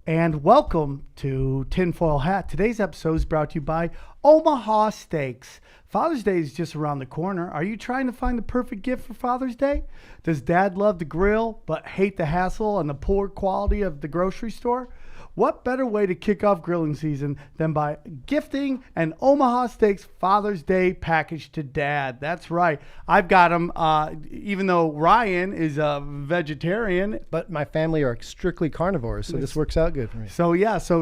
And welcome to Tinfoil Hat. Today's episode is brought to you by Omaha Steaks. Father's Day is just around the corner. Are you trying to find the perfect gift for Father's Day? Does Dad love to grill but hate the hassle and the poor quality of the grocery store? What better way to kick off grilling season than by gifting an Omaha Steaks Father's Day package to Dad? That's right. I've got him, even though Ryan is a vegetarian. But my family are strictly carnivores, so this works out good for me. So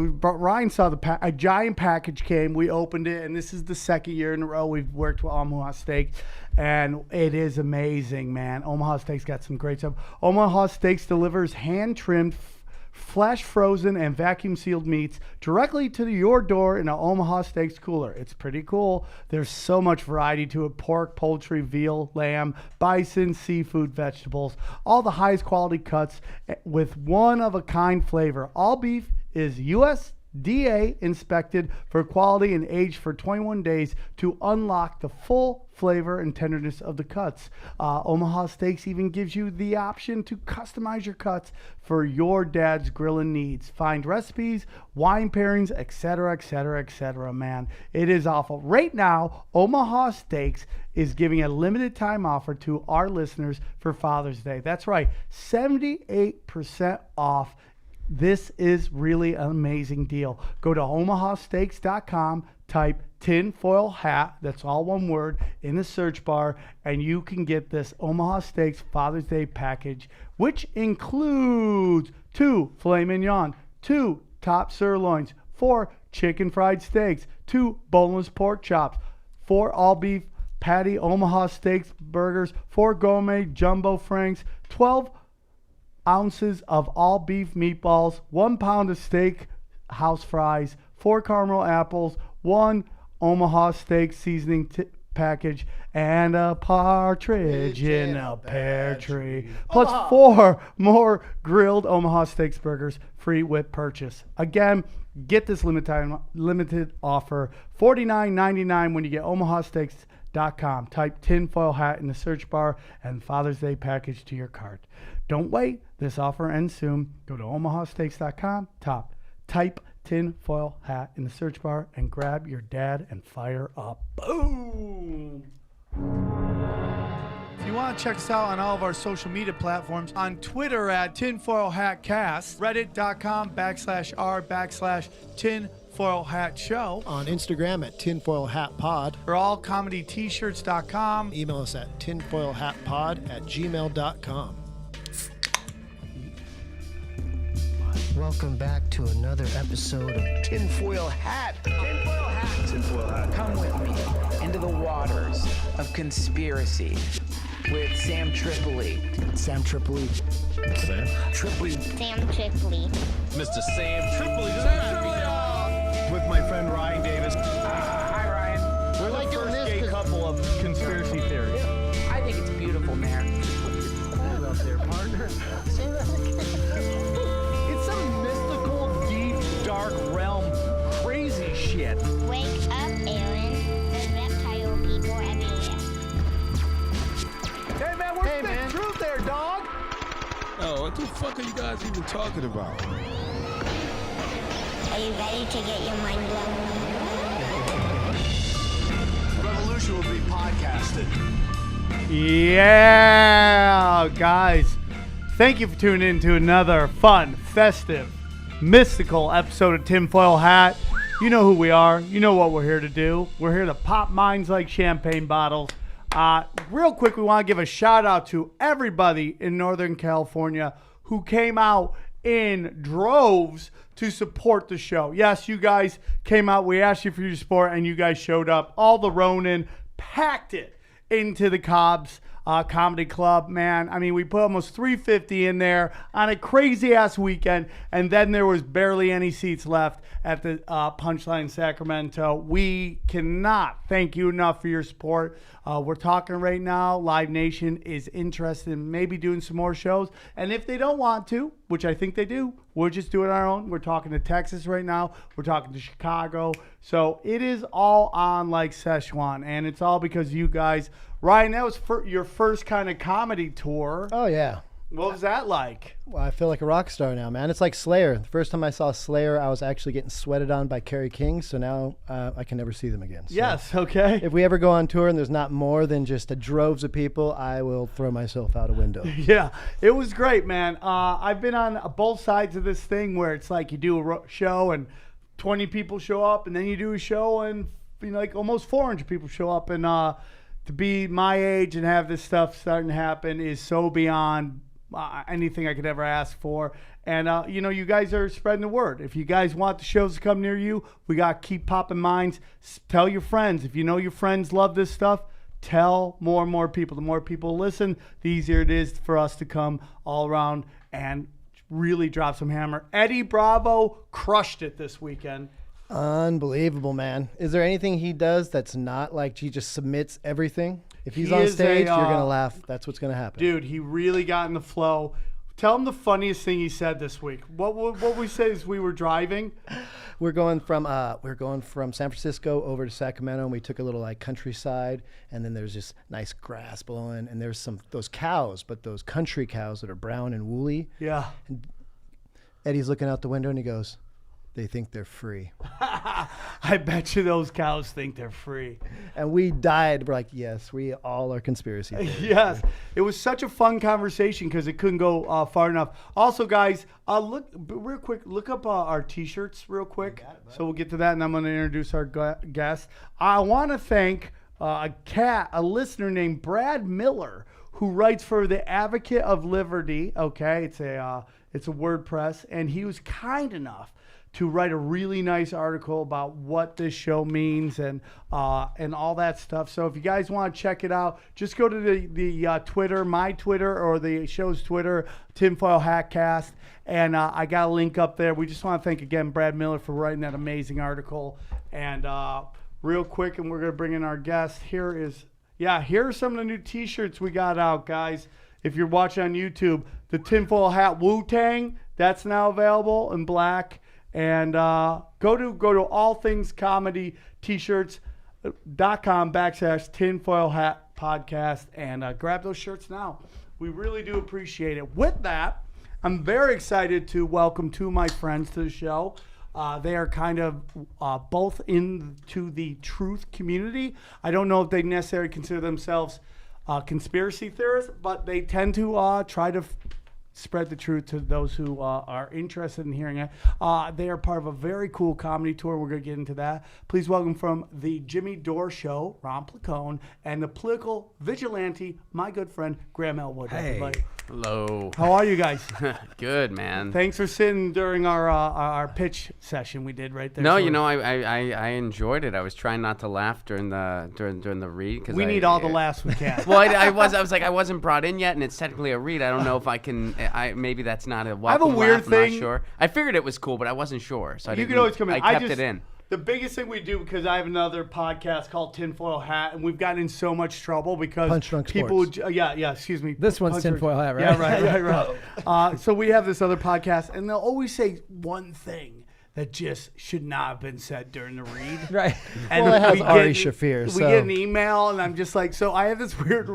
but Ryan saw a giant package came. We opened it, and this is the second year in a row we've worked with Omaha Steaks, and it is amazing, man. Omaha Steaks got some great stuff. Omaha Steaks delivers hand-trimmed, flash frozen and vacuum sealed meats directly to your door in an Omaha Steaks cooler. It's pretty cool. There's so much variety to it: pork, poultry, veal, lamb, bison, seafood, vegetables, all the highest quality cuts with one of a kind flavor. All beef is USDA inspected for quality and aged for 21 days to unlock the full flavor and tenderness of the cuts. Omaha Steaks even gives you the option to customize your cuts for your dad's grilling needs. Find recipes, wine pairings, etc., etc., etc. Man, it is awful. Right now, Omaha Steaks is giving a limited time offer to our listeners for Father's Day. That's right, 78% off. This is really an amazing deal. Go to omahasteaks.com, type tinfoil hat, that's all one word, in the search bar, and you can get this Omaha Steaks Father's Day package, which includes 2 filet mignon, 2 top sirloins, 4 chicken fried steaks, 2 boneless pork chops, 4 all beef patty Omaha Steaks burgers, 4 gourmet jumbo franks, 12 ounces of all beef meatballs, 1 pound of steak house fries, 4 caramel apples, 1 Omaha Steak seasoning package, and a partridge in a pear tree. Plus 4 more grilled Omaha Steaks burgers free with purchase. Again, get this limited offer, $49.99 when you get omahasteaks.com. Type tinfoil hat in the search bar and Father's Day package to your cart. Don't wait. This offer ends soon. Go to omahasteaks.com. Type tinfoil hat in the search bar and grab your dad and fire up. Boom! If you want to check us out on all of our social media platforms, on Twitter at tinfoilhatcast, reddit.com/r/tinfoil hat show, On Instagram at tinfoil hat pod. or allcomedyt-shirts.com. Email us at tinfoilhatpod@gmail.com. Welcome back to another episode of Tinfoil Hat. Tinfoil Hat. Tinfoil hat. Come with me into the waters of conspiracy with Sam Tripoli. Sam Tripoli. Sam? Tripoli. Sam Tripoli. Mr. Sam Tripoli. With my friend Ryan Davis. Hi, Ryan. We're the first gay couple of conspiracy theories. I think it's beautiful, man. Stand up there, partner. Say that again. It's some mystical, deep, dark realm, crazy shit. Wake up, Aaron. There's reptile people everywhere. Hey, man, where's the truth there, dog? Oh, what the fuck are you guys even talking about? Are you ready to get your mind blown? Revolution will be podcasted. Yeah, guys. Thank you for tuning in to another fun, festive, mystical episode of Tinfoil Hat. You know who we are. You know what we're here to do. We're here to pop minds like champagne bottles. Real quick, we want to give a shout out to everybody in Northern California who came out in droves to support the show. Yes, you guys came out. We asked you for your support, and you guys showed up. All the Ronin packed it into the Cobb's Comedy Club, man. I mean, we put almost 350 in there on a crazy ass weekend, and then there was barely any seats left at the Punchline in Sacramento. We cannot thank you enough for your support. We're talking right now. Live Nation is interested in maybe doing some more shows, and if they don't want to, which I think they do, we'll just do it on our own. We're talking to Texas right now. We're talking to Chicago. So it is all on like Szechuan, and it's all because you guys. Ryan, that was your first kind of comedy tour. Oh, yeah. What was that like? Well, I feel like a rock star now, man. It's like Slayer. The first time I saw Slayer, I was actually getting sweated on by Kerry King, so now I can never see them again. So Yes, okay. if we ever go on tour and there's not more than just a droves of people, I will throw myself out a window. Yeah, it was great, man. I've been on both sides of this thing where it's like you do a show and 20 people show up, and then you do a show and like almost 400 people show up. And to be my age and have this stuff starting to happen is so beyond anything I could ever ask for. And, you guys are spreading the word. If you guys want the shows to come near you, we got to keep popping minds. Tell your friends. If you know your friends love this stuff, tell more and more people. The more people listen, the easier it is for us to come all around and really drop some hammer. Eddie Bravo crushed it this weekend. Unbelievable, man. Is there anything he does that's not like he just submits everything? If he's He on is stage, a, you're going to laugh. That's what's going to happen. Dude, he really got in the flow. Tell him the funniest thing he said this week. What we said is we were driving. We're going from San Francisco over to Sacramento, and we took a little like countryside, and then there's just nice grass blowing, and there's those cows, but those country cows that are brown and woolly. Yeah. Eddie's looking out the window and he goes, "They think they're free." I bet you those cows think they're free. And we died. We're like, yes, we all are conspiracy theorists. Yes. It was such a fun conversation because it couldn't go far enough. Also, guys, look real quick. Look up our T-shirts real quick. So we'll get to that, and I'm going to introduce our guest. I want to thank a listener named Brad Miller, who writes for the Advocate of Liberty. Okay, it's a WordPress, and he was kind enough to write a really nice article about what this show means and all that stuff. So if you guys want to check it out, just go to the Twitter, my Twitter, or the show's Twitter, Tinfoil Hatcast, and I got a link up there. We just want to thank again Brad Miller for writing that amazing article. And real quick, and we're going to bring in our guest. Here are some of the new T-shirts we got out, guys. If you're watching on YouTube, the Tinfoil Hat Wu-Tang, that's now available in black. And go to allthingskomedyt-shirts.com/tinfoil hat podcast and grab those shirts now. We really do appreciate it. With that, I'm very excited to welcome two of my friends to the show. They are kind of both into the truth community. I don't know if they necessarily consider themselves conspiracy theorists, but they tend to try to spread the truth to those who are interested in hearing it. They are part of a very cool comedy tour. We're going to get into that. Please welcome from the Jimmy Dore Show, Ron Placone, and the political vigilante, my good friend, Graham Elwood. Hey. Everybody. Hello. How are you guys? Good, man. Thanks for sitting during our pitch session we did right there. No, I enjoyed it. I was trying not to laugh during the read because we need all the laughs we can. Well, I wasn't brought in yet, and it's technically a read. I don't know if I can. Maybe that's not a welcome I have a weird laugh. I'm thing. not sure. I figured it was cool, but I wasn't sure. So You can always come in. I kept it in. The biggest thing we do, because I have another podcast called Tinfoil Hat, and we've gotten in so much trouble because Punch Drunk people, Sports. excuse me. This one's Punch Drunk- Tinfoil Hat, right? Yeah, right. So we have this other podcast, and they'll always say one thing that just should not have been said during the read. Right. And Well, it has we Ari get- Shaffir, We so- get an email, and I'm just like, so I have this weird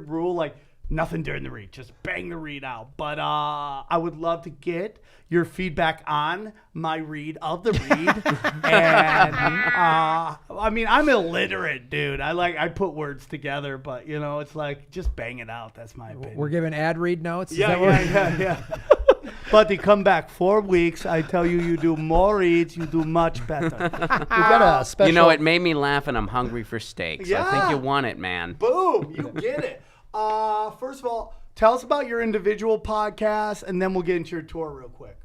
rule, like nothing during the read, just bang the read out. But I would love to get your feedback on my read of the read. And I mean, I'm illiterate, dude. I put words together, but it's like just bang it out. That's my opinion. We're giving ad read notes. Is Yeah. But they come back 4 weeks. I tell you, you do more reads, you do much better. We've got a special. It made me laugh, and I'm hungry for steak. So I Yeah. think you want it, man. Boom, you get it. First of all, tell us about your individual podcast, and then we'll get into your tour real quick.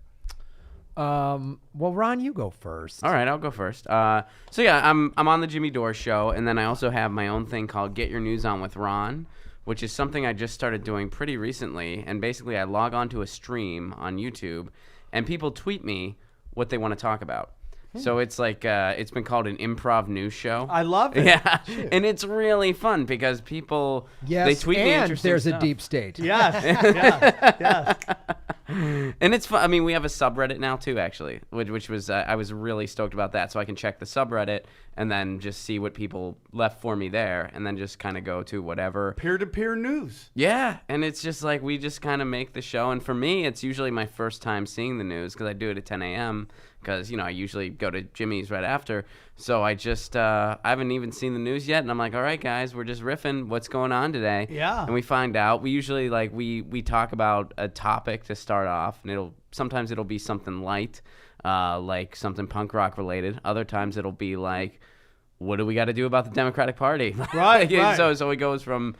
Well, Ron, you go first. All right, I'll go first. I'm on the Jimmy Dore Show, and then I also have my own thing called Get Your News On with Ron, which is something I just started doing pretty recently. And basically, I log on to a stream on YouTube, and people tweet me what they want to talk about. So it's like it's been called an improv news show. I love it. Yeah, and it's really fun because people Yes, they tweet me and interesting there's stuff. a deep state. Yes. And And it's fun. I mean, we have a subreddit now too, actually, which was I was really stoked about that. So I can check the subreddit and then just see what people left for me there, and then just kind of go to whatever Peer-to-peer news. Yeah, and it's just like we just kind of make the show. And for me, it's usually my first time seeing the news because I do it at 10 a.m. because, I usually go to Jimmy's right after. So I just I haven't even seen the news yet. And I'm like, all right, guys, we're just riffing. What's going on today? Yeah. And we find out. We usually, we talk about a topic to start off. And sometimes it'll be something light, like something punk rock related. Other times it'll be like, what do we got to do about the Democratic Party? Right, right. So it goes from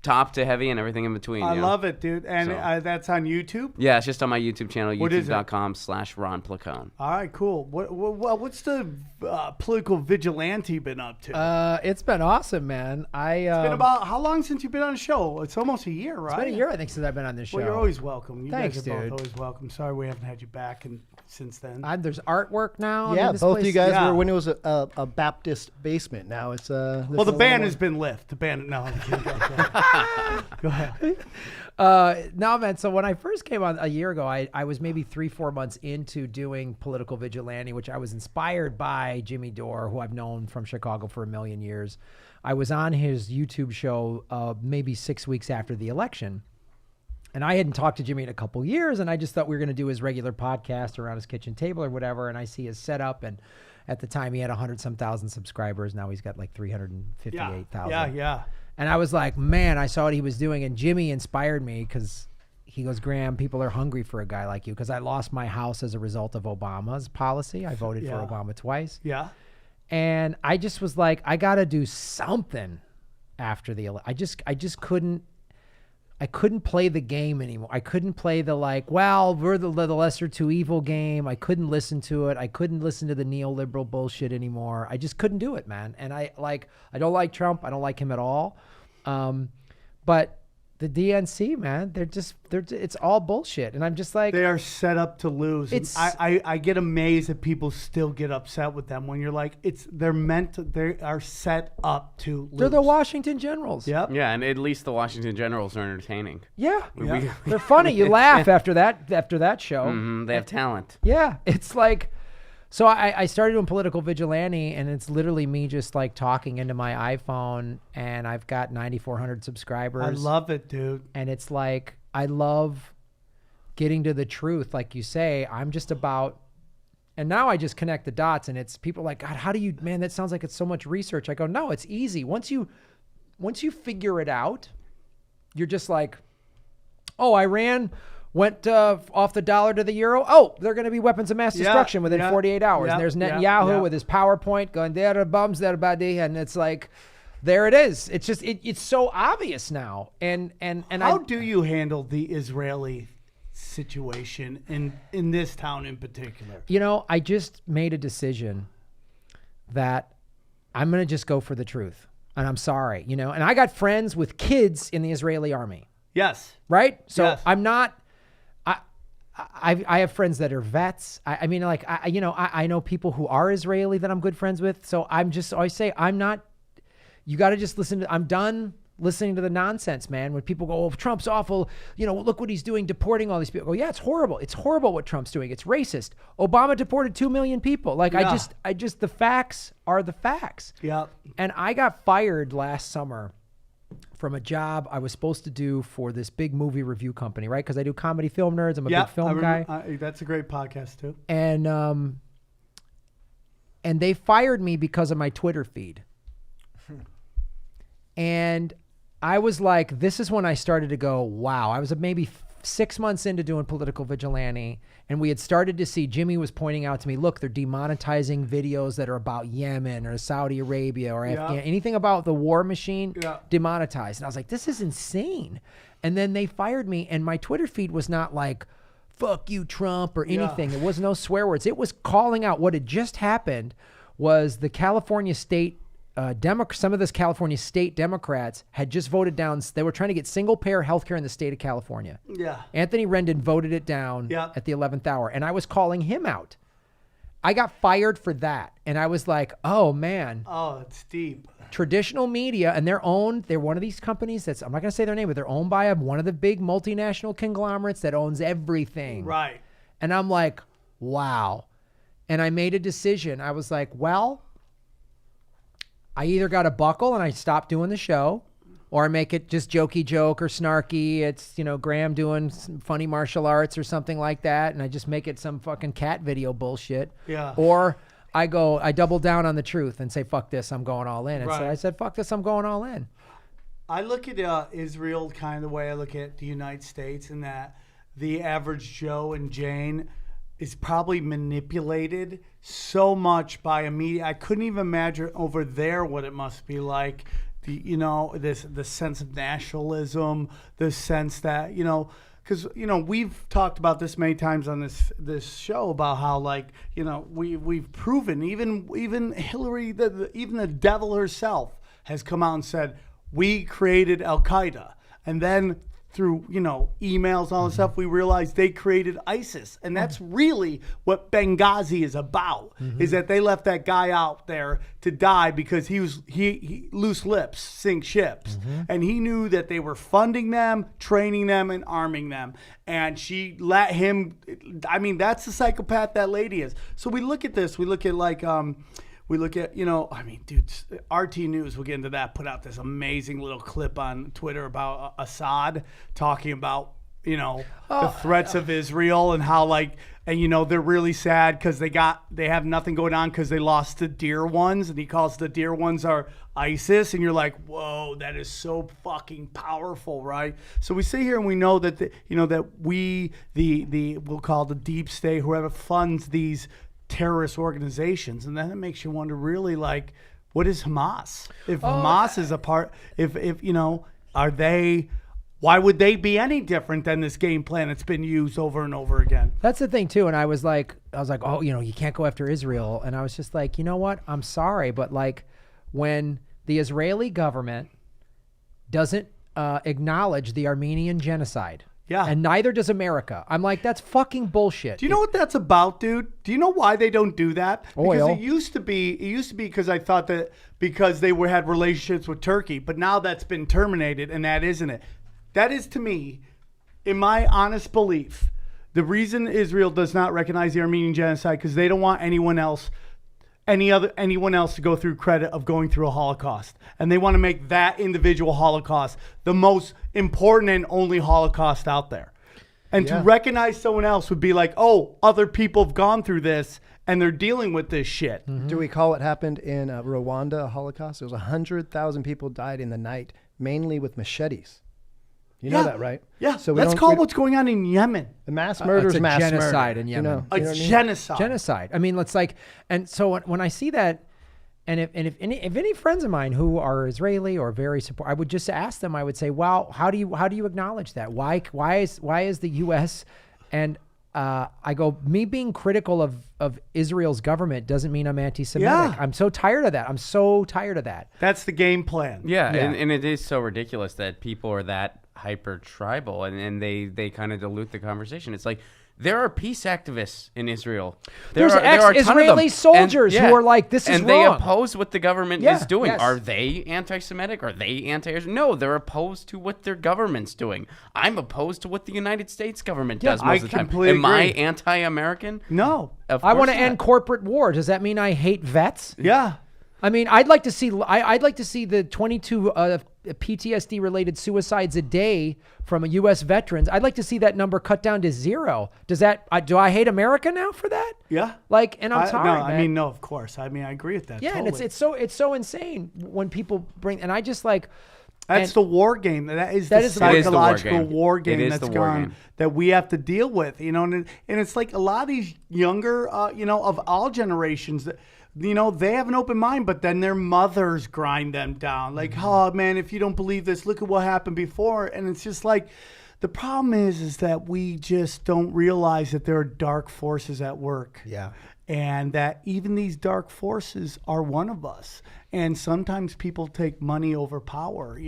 top to heavy and everything in between. I love it, dude. And that's on YouTube? Yeah, it's just on my YouTube channel, What is it? youtube.com/Ron Placone. All right, cool. What's the political vigilante been up to? It's been awesome, man. It's been about how long since you've been on a show? It's almost a year, right? It's been a year, I think, since I've been on this show. Well, you're always welcome. You Thanks, guys are dude. both always welcome. Sorry we haven't had you back since then. There's artwork now. I Yeah, mean, this both place- you guys Yeah. were when it was a Baptist basement. Now it's Well, the ban has been lifted. The ban. No, I'm kidding. Go ahead. No, man. So when I first came on a year ago, I was maybe 3-4 months into doing political vigilante, which I was inspired by Jimmy Dore, who I've known from Chicago for a million years. I was on his YouTube show maybe 6 weeks after the election. And I hadn't talked to Jimmy in a couple years, and I just thought we were going to do his regular podcast around his kitchen table or whatever. And I see his setup, and at the time he had 100-some thousand subscribers. Now he's got like 358,000. Yeah. And I was like, man, I saw what he was doing. And Jimmy inspired me because he goes, Graham, people are hungry for a guy like you. Because I lost my house as a result of Obama's policy. I voted for Obama twice. Yeah. And I just was like, I got to do something after the election. I just couldn't. I couldn't play the game anymore. I couldn't play the we're the lesser two evil game. I couldn't listen to it. I couldn't listen to the neoliberal bullshit anymore. I just couldn't do it, man. And I don't like Trump. I don't like him at all. But the DNC, man, it's all bullshit. And I'm just like, They are set up to lose. And It's- I get amazed that people still get upset with them when you're like, they are set up to lose. they're the Washington Generals. Yep. Yeah, and at least the Washington Generals are entertaining. Yeah. Yeah. They're funny. You laugh after that show. They have talent. Yeah, it's like, so I started doing political vigilante, and it's literally me just like talking into my iPhone, and I've got 9,400 subscribers. I love it, dude. And it's like, I love getting to the truth. Like you say, I'm just about, and now I just connect the dots, and it's people like, God, how do you, man, that sounds like it's so much research. I go, no, it's easy. Once you figure it out, you're just like, oh, Iran went off the dollar to the euro. Oh, they're going to be weapons of mass destruction within 48 hours. And there's Netanyahu with his PowerPoint going, there are bombs, there, buddy. And it's like, there it is. It's just, it's so obvious now. And How do you handle the Israeli situation in this town in particular? I just made a decision that I'm going to just go for the truth. And I'm sorry, and I got friends with kids in the Israeli army. Yes. Right? So Yes. I'm not, I have friends that are vets. I know people who are Israeli that I'm good friends with. So I always say, you got to just listen I'm done listening to the nonsense, man. When people go, oh, Trump's awful. Look what he's doing, deporting all these people. I go, yeah, it's horrible. It's horrible what Trump's doing. It's racist. Obama deported 2 million people. Like, Yeah. I just, the facts are the facts. Yep. And I got fired last summer from a job I was supposed to do for this big movie review company, right? Because I do Comedy Film Nerds. I'm a big film guy. That's a great podcast too. And they fired me because of my Twitter feed. And I was like, this is when I started to go, wow. I was maybe 6 months into doing political vigilante, and we had started to see, Jimmy was pointing out to me, look, they're demonetizing videos that are about Yemen or Saudi Arabia or Afghanistan, anything about the war machine, demonetized. And I was like, this is insane. And then they fired me, and my Twitter feed was not like, fuck you, Trump, or anything. It was no swear words. It was calling out what had just happened was the California state some of this California state Democrats had just voted down. They were trying to get single-payer healthcare in the state of California. Yeah. Anthony Rendon voted it down at the 11th hour, and I was calling him out. I got fired for that. And I was like, oh man. Oh, it's deep. Traditional media, and they're one of these companies I'm not going to say their name, but they're owned by one of the big multinational conglomerates that owns everything. Right. And I'm like, wow. And I made a decision. I was like, well, I either got to buckle and I stop doing the show, or I make it just jokey joke or snarky. It's, Graham doing some funny martial arts or something like that. And I just make it some fucking cat video bullshit. Yeah. Or I double down on the truth and say, fuck this, I'm going all in. And so Right. I said, fuck this, I'm going all in. I look at Israel kind of the way I look at the United States, in that the average Joe and Jane is probably manipulated so much by a media. I couldn't even imagine over there what it must be like. The sense of nationalism, the sense that, because we've talked about this many times on this show about how, like, we've proven even Hillary, even the devil herself has come out and said we created Al Qaeda, and then through emails and all this stuff, we realized they created ISIS, and that's really what Benghazi is about. Is that they left that guy out there to die because he loose lips sink ships, and he knew that they were funding them, training them, and arming them, and she let him. I mean, that's the psychopath that lady is. So we look at this. We look at dude, RT News, we'll get into that, put out this amazing little clip on Twitter about Assad talking about, the threats of Israel, and how, like, and, they're really sad because they have nothing going on because they lost the dear ones, and he calls the dear ones are ISIS, and you're like, whoa, that is so fucking powerful, right? So we sit here and we know that, that we'll call the deep state, whoever funds these terrorist organizations, and then it makes you wonder, really, like, what is Hamas? If Hamas is a part, if are they? Why would they be any different than this game plan that's been used over and over again? That's the thing too. And I was like, oh, you can't go after Israel. And I was just like, you know what? I'm sorry, but like, when the Israeli government doesn't acknowledge the Armenian genocide. Yeah. And neither does America. I'm like, that's fucking bullshit. Do you know what that's about, dude? Do you know why they don't do that? Oil. Because it used to be because I thought that because they had relationships with Turkey, but now that's been terminated, and that isn't it. That is, to me, in my honest belief, the reason Israel does not recognize the Armenian genocide, because they don't want anyone else to go through credit of going through a Holocaust. And they want to make that individual Holocaust the most important and only Holocaust out there. And to recognize someone else would be like, oh, other people have gone through this and they're dealing with this shit. Mm-hmm. Do we call what happened in Rwanda a Holocaust? It was 100,000 people died in the night, mainly with machetes. You know that, right? Yeah. So let's call what's going on in Yemen. The mass murder is mass genocide murder. in Yemen. It's genocide. Genocide. I mean, let's like, and so when I see that, and if any friends of mine who are Israeli or very support, I would just ask them. I would say, "Wow, how do you acknowledge that? Why is the U.S. and I go, me being critical of Israel's government doesn't mean I'm anti-Semitic. Yeah. I'm so tired of that. I'm so tired of that. That's the game plan. Yeah. And it is so ridiculous that people are that hyper tribal and they kind of dilute the conversation. It's like, there are peace activists in Israel. There are a ton of Israeli them. soldiers who are like, this is and wrong. they oppose what the government is doing. Yes. Are they anti-Semitic? Are they anti-Israel? No, they're opposed to what their government's doing. I'm opposed to what the United States government does most of the time. Am I anti-American? No. I want to end corporate war. Does that mean I hate vets? Yeah. I mean, I'd like to see the 22 PTSD related suicides a day from U.S. veterans. I'd like to see that number cut down to 0. Do I hate America now for that? Yeah. Like, and I'm sorry, no, man. I mean, no, of course. I mean, I agree with that. Yeah, totally. and it's so insane when people bring, and I just like. That's the war game. That is the psychological war game that's gone that we have to deal with. And it's like a lot of these younger, of all generations that. They have an open mind, but then their mothers grind them down. Like, oh, man, if you don't believe this, look at what happened before. And it's just like, the problem is that we just don't realize that there are dark forces at work. Yeah. and that even these dark forces are one of us. And sometimes people take money over power,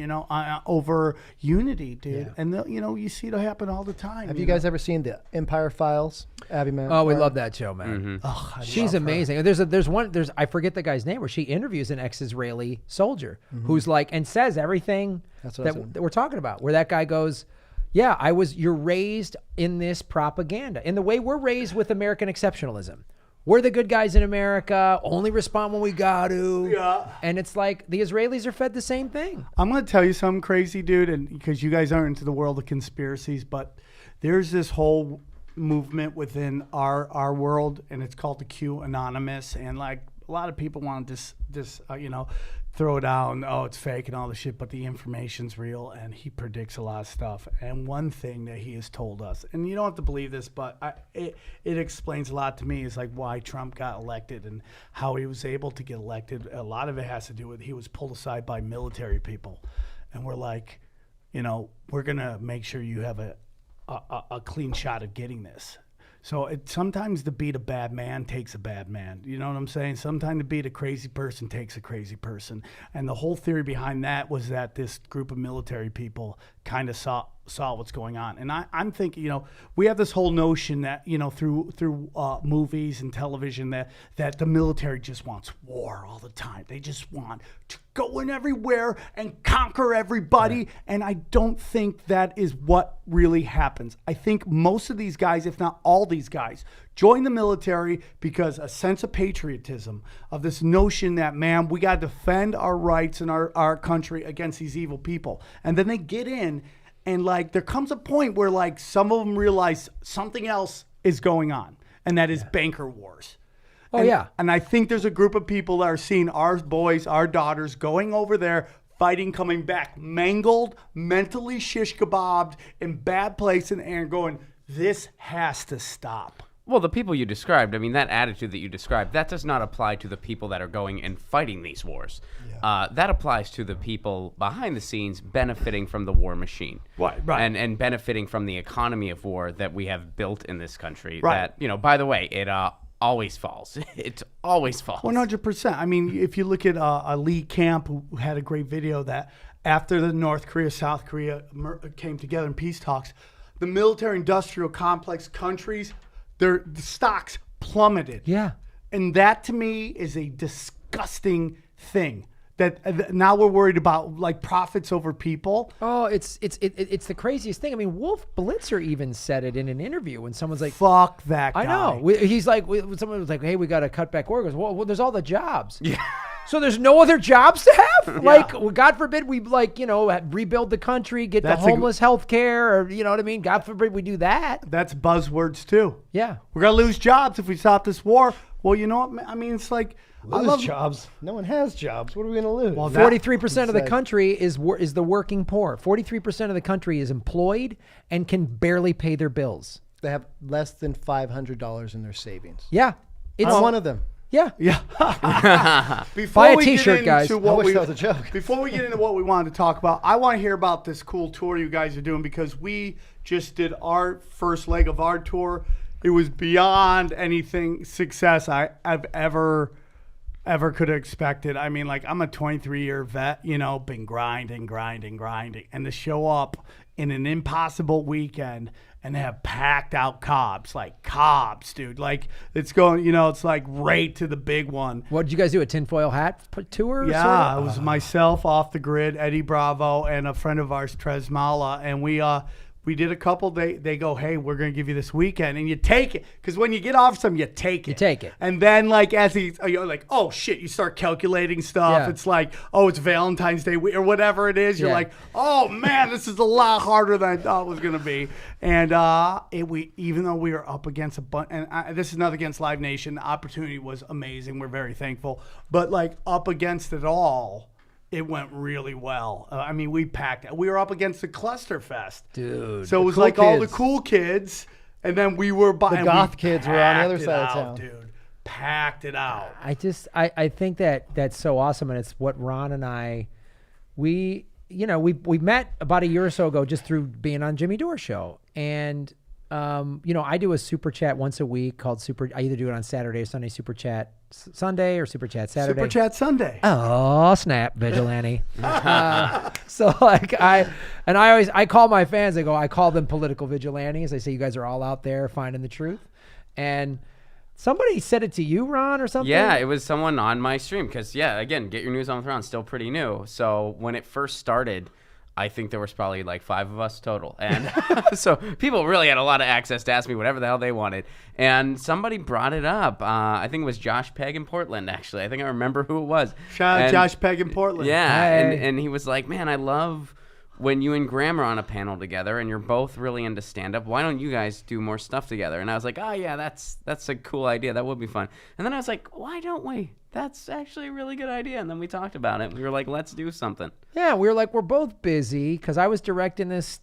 over unity, dude. Yeah. And you see it happen all the time. Have you guys ever seen the Empire Files, Abby Man? Oh, we love that show, man. I She's love her. amazing. There's I forget the guy's name where she interviews an ex-Israeli soldier who's like and says everything That's what I said. that we're talking about. Where that guy goes, yeah, you're raised in this propaganda, in the way we're raised with American exceptionalism. We're the good guys in America, only respond when we got to. Yeah. And it's like the Israelis are fed the same thing. I'm going to tell you something crazy, dude, and because you guys aren't into the world of conspiracies, but there's this whole movement within our world, and it's called the Q Anonymous, and like a lot of people want to just throw down, oh, it's fake and all this shit, but the information's real, and he predicts a lot of stuff. And one thing that he has told us, and you don't have to believe this, but it explains a lot to me, is like why Trump got elected and how he was able to get elected. A lot of it has to do with he was pulled aside by military people, and we're like, we're gonna make sure you have a clean shot of getting this. So sometimes to beat a bad man takes a bad man. You know what I'm saying? Sometimes to beat a crazy person takes a crazy person. And the whole theory behind that was that this group of military people kind of saw what's going on. And I'm thinking, we have this whole notion that, through movies and television that the military just wants war all the time. They just want to go in everywhere and conquer everybody. Yeah. And I don't think that is what really happens. I think most of these guys, if not all these guys, join the military because a sense of patriotism, of this notion that, man, we got to defend our rights and our country against these evil people. And then they get in, and like there comes a point where like some of them realize something else is going on, and that is banker wars. Oh, yeah. And I think there's a group of people that are seeing our boys, our daughters going over there, fighting, coming back, mangled, mentally shish kebabbed, in bad place, and going, this has to stop. Well, the people you described, I mean, that attitude that you described, that does not apply to the people that are going and fighting these wars. Yeah. That applies to the people behind the scenes benefiting from the war machine. Right. And benefiting from the economy of war that we have built in this country. Right. That, by the way, it always falls. It always falls. 100%. I mean, if you look at Lee Camp, who had a great video that after the North Korea, South Korea came together in peace talks, the military-industrial complex countries, the stocks plummeted. Yeah. And that to me is a disgusting thing. That now we're worried about like profits over people. Oh, it's the craziest thing. I mean, Wolf Blitzer even said it in an interview when someone's like, "Fuck that guy." I know. He's like, someone was like, "Hey, we got to cut back workers." Well, there's all the jobs. Yeah. So there's no other jobs to have? Like, God forbid we rebuild the country, get the homeless health care, or you know what I mean? God forbid we do that. That's buzzwords too. Yeah. We're going to lose jobs if we stop this war. Well, you know what? I mean, it's like... Lose jobs. No one has jobs. What are we going to lose? Well, 43% of the country is the working poor. 43% of the country is employed and can barely pay their bills. They have less than $500 in their savings. Yeah. I'm one of them. Yeah. Yeah. Buy a T-shirt, guys. I wish that was a joke. Before we get into what we wanted to talk about, I want to hear about this cool tour you guys are doing, because we just did our first leg of our tour. It was beyond anything success I've ever could have expected. I mean, like, I'm a 23-year vet, been grinding, and to show up in an impossible weekend and have packed out Cobbs, dude. Like, it's going, it's like right to the big one. What did you guys do, a tinfoil hat tour? Yeah, sort of? It was myself, Off the Grid, Eddie Bravo, and a friend of ours, Trez Mala, and we did a couple. They go, hey, we're going to give you this weekend. And you take it. Because when you get off some, you take it. You take it. And then, like, you're like, oh, shit, you start calculating stuff. Yeah. It's like, oh, it's Valentine's Day or whatever it is. You're like, oh, man, this is a lot harder than I thought it was going to be. And even though we were up against a bunch, and this is not against Live Nation, the opportunity was amazing. We're very thankful. But, like, up against it all, it went really well. I mean, we packed it. We were up against the Cluster Fest. Dude. So it was like all the cool kids, and then we were... The goth kids were on the other side of town. Dude. Packed it out. I think that's so awesome, and it's what Ron and I... We met about a year or so ago just through being on Jimmy Dore's show, and I do a super chat once a week called I either do it on Saturday or Sunday, super chat Sunday or super chat Saturday. Super Chat Sunday. Oh, snap, vigilante. So like I call my fans, I call them political vigilantes. I say, you guys are all out there finding the truth. And somebody said it to you, Ron, or something? Yeah, it was someone on my stream. Because, again, Get Your News On with Ron, still pretty new. So when it first started, I think there was probably like 5 of us total. And so people really had a lot of access to ask me whatever the hell they wanted. And somebody brought it up. I think it was Josh Pegg in Portland, actually. I think I remember who it was. Shout out Josh Pegg in Portland. Yeah, Hey. and he was like, man, I love when you and Graham are on a panel together and you're both really into stand-up. Why don't you guys do more stuff together? And I was like, oh, yeah, that's a cool idea. That would be fun. And then I was like, why don't we? That's actually a really good idea. And then we talked about it. We were like, let's do something. Yeah, we were like, we're both busy because I was directing this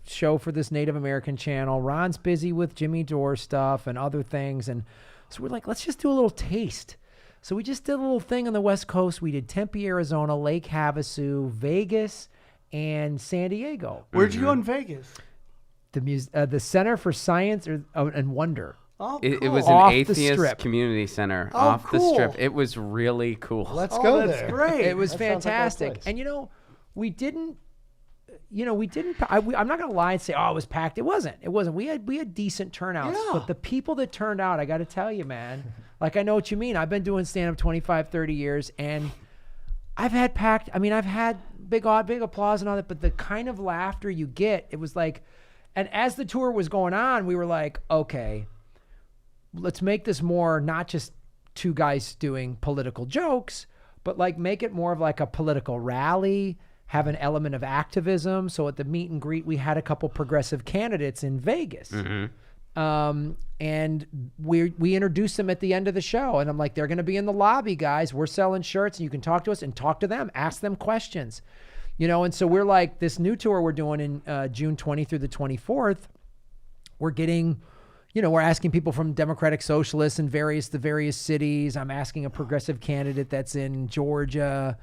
show for this Native American channel. Ron's busy with Jimmy Dore stuff and other things. And so we're like, let's just do a little taste. So we just did a little thing on the West Coast. We did Tempe, Arizona, Lake Havasu, Vegas, and San Diego. Where'd you go in Vegas? The Center for Science and Wonder. Oh, It cool. was an Off the atheist strip. community center Oh, off the strip. cool. It was really cool. Let's go that's there. great. It was That sounds like our fantastic. place. And we didn't. I'm not gonna lie and say, oh, it was packed. It wasn't. We had decent turnouts, Yeah. but the people that turned out, I got to tell you, man. Like I know what you mean. I've been doing stand up 25, 30 years, and I've had packed. I mean, I've had big applause and all that, but the kind of laughter you get, it was like. And as the tour was going on, we were like, okay, let's make this more not just two guys doing political jokes, but like make it more of like a political rally, have an element of activism. So at the meet and greet, we had a couple progressive candidates in Vegas. And we introduced them at the end of the show. And I'm like, they're going to be in the lobby, guys. We're selling shirts and you can talk to us and talk to them, ask them questions. And so we're like, this new tour we're doing in June 20 through the 24th, we're getting, we're asking people from Democratic Socialists in the various cities. I'm asking a progressive candidate that's in Georgia.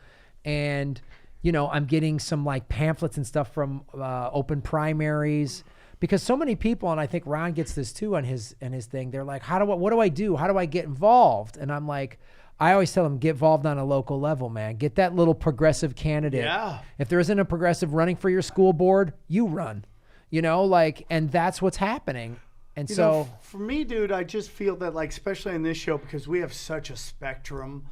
And, I'm getting some like pamphlets and stuff from open primaries. Because so many people, and I think Ron gets this too on his thing, they're like, what do I do? How do I get involved? And I'm like, I always tell them, get involved on a local level, man. Get that little progressive candidate. Yeah. If there isn't a progressive running for your school board, you run. And that's what's happening. And so for me, dude, I just feel that, like, especially in this show, because we have such a spectrum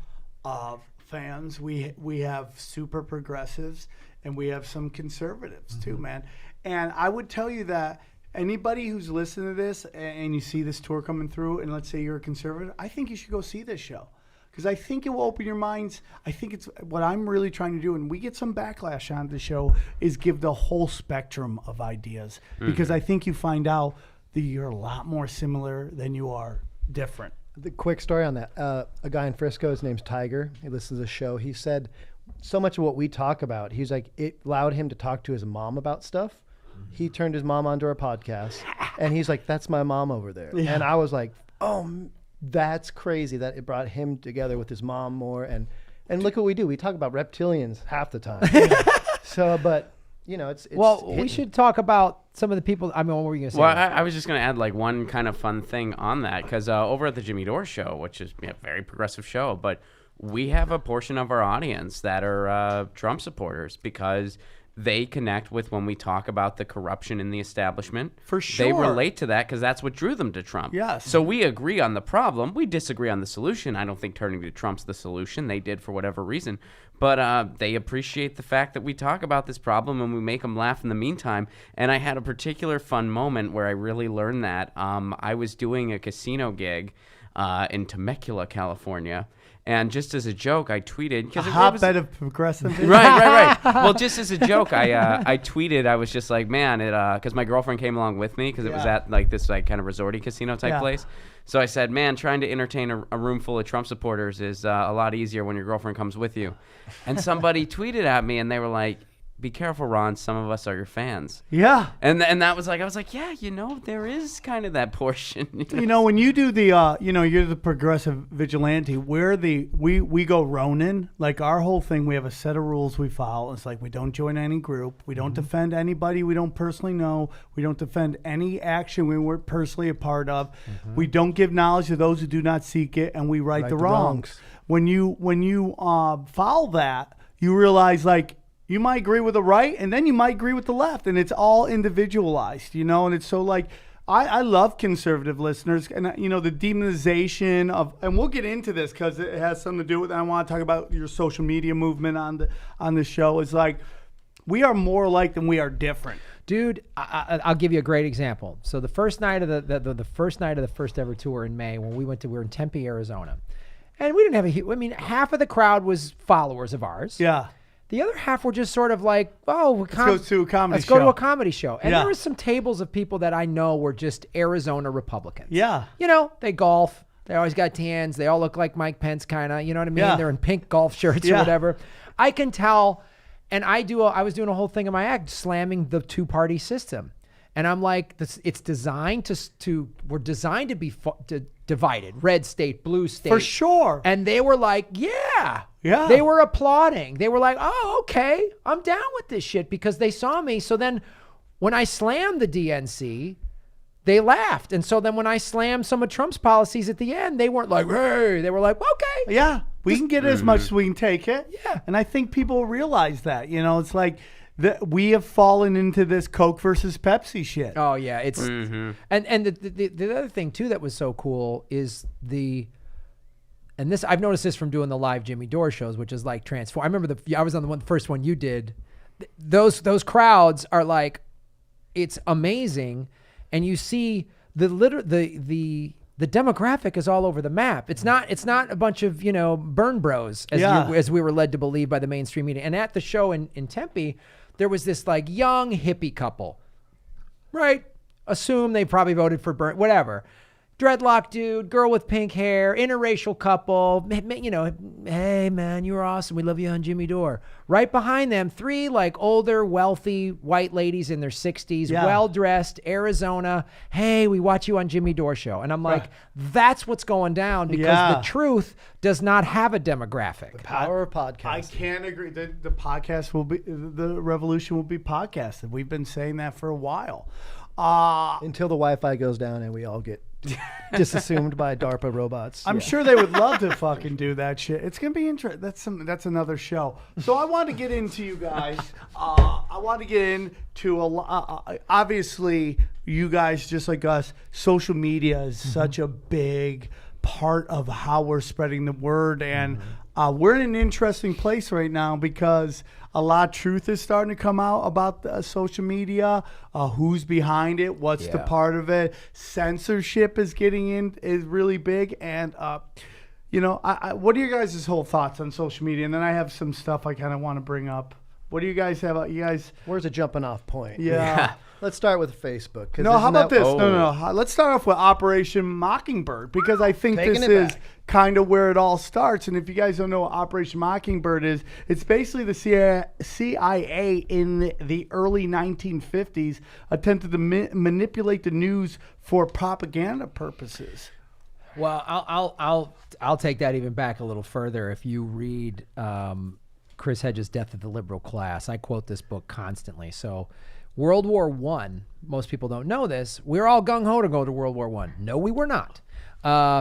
of fans. We have super progressives and we have some conservatives too, man. And I would tell you that anybody who's listening to this and you see this tour coming through, and let's say you're a conservative, I think you should go see this show. Because I think it will open your minds. I think it's what I'm really trying to do, and we get some backlash on the show, is give the whole spectrum of ideas. Because I think you find out that you're a lot more similar than you are different. The quick story on that. A guy in Frisco, his name's Tiger. He listens to the show. He said so much of what we talk about, he's like, it allowed him to talk to his mom about stuff. He turned his mom onto our podcast, and he's like, that's my mom over there. Yeah. And I was like, oh, that's crazy that it brought him together with his mom more. And look what we do. We talk about reptilians half the time. So, but, it's we should talk about some of the people. I mean, what were you going to say? Well, I was just going to add like one kind of fun thing on that, because over at the Jimmy Dore show, which is a very progressive show, but we have a portion of our audience that are Trump supporters, because they connect with when we talk about the corruption in the establishment. For sure. They relate to that because that's what drew them to Trump. Yes. So we agree on the problem. We disagree on the solution. I don't think turning to Trump's the solution. They did for whatever reason. But they appreciate the fact that we talk about this problem and we make them laugh in the meantime. And I had a particular fun moment where I really learned that. I was doing a casino gig in Temecula, California. And just as a joke, I tweeted... A hotbed of progressive. Right. Well, just as a joke, I tweeted, I was just like, man, because my girlfriend came along with me, because it was at like this like kind of resorty casino type place. So I said, man, trying to entertain a room full of Trump supporters is a lot easier when your girlfriend comes with you. And somebody tweeted at me, and they were like, be careful, Ron. Some of us are your fans. Yeah. And that was like, I was like, yeah, there is kind of that portion. When you do the, you're the progressive vigilante. We go Ronin. Like our whole thing, we have a set of rules we follow. It's like we don't join any group. We don't defend anybody we don't personally know. We don't defend any action we weren't personally a part of. We don't give knowledge to those who do not seek it, and we right the wrongs. When you follow that, you realize like, you might agree with the right, and then you might agree with the left, and it's all individualized, and it's so like, I love conservative listeners, and the demonization of, and we'll get into this because it has something to do with, I want to talk about your social media movement on the show. It's like, we are more alike than we are different. Dude, I'll give you a great example. So the first night of the first night of the first ever tour in May, when we were in Tempe, Arizona, and we didn't have half of the crowd was followers of ours. Yeah. The other half were just sort of like, let's go to a comedy show. Let's go to a comedy show. And there were some tables of people that I know were just Arizona Republicans. Yeah. They golf. They always got tans. They all look like Mike Pence kind of, you know what I mean? Yeah. They're in pink golf shirts or whatever. I can tell. And I was doing a whole thing in my act slamming the two-party system. And I'm like, it's designed we're designed to be divided. Red state, blue state. For sure. And they were like, yeah. Yeah. They were applauding. They were like, oh, okay, I'm down with this shit because they saw me. So then when I slammed the DNC, they laughed. And so then when I slammed some of Trump's policies at the end, they weren't like, hey. They were like, okay. Yeah, we can get as much as we can take it. Yeah. And I think people realize that. It's like we have fallen into this Coke versus Pepsi shit. Oh, yeah. It's and the other thing, too, that was so cool is and this, I've noticed this from doing the live Jimmy Dore shows, which is like transform. I remember I was on the first one you did. Those crowds are like, it's amazing, and you see the demographic is all over the map. It's not a bunch of burn bros as we were led to believe by the mainstream media. And at the show in Tempe, there was this like young hippie couple, right? Assume they probably voted for Burn, whatever. Dreadlock dude, girl with pink hair, interracial couple, hey man, you were awesome. We love you on Jimmy Dore. Right behind them, three like older, wealthy white ladies in their 60s, well-dressed, Arizona. Hey, we watch you on Jimmy Dore show. And I'm like, that's what's going down because the truth does not have a demographic. The power of podcasting. I can't agree. The podcast the revolution will be podcasted. We've been saying that for a while. Until the Wi-Fi goes down and we all get disassumed by DARPA robots. I'm sure they would love to fucking do that shit. It's gonna be interesting. That's another show. So I want to get into you guys. I want to get into obviously you guys just like us. Social media is such a big part of how we're spreading the word, and we're in an interesting place right now because a lot of truth is starting to come out about social media, who's behind it, what's the part of it. Censorship is is really big. And, what are your guys' whole thoughts on social media? And then I have some stuff I kind of want to bring up. What do you guys have? Where's a jumping off point? Yeah. Let's start with Facebook. No, how about this? No. Let's start off with Operation Mockingbird because I think this is kind of where it all starts. And if you guys don't know what Operation Mockingbird is, it's basically the CIA in the early 1950s attempted to manipulate the news for propaganda purposes. Well, I'll take that even back a little further. If you read Chris Hedges' Death of the Liberal Class, I quote this book constantly. So World War I, most people don't know this. We were all gung-ho to go to World War I. No, we were not.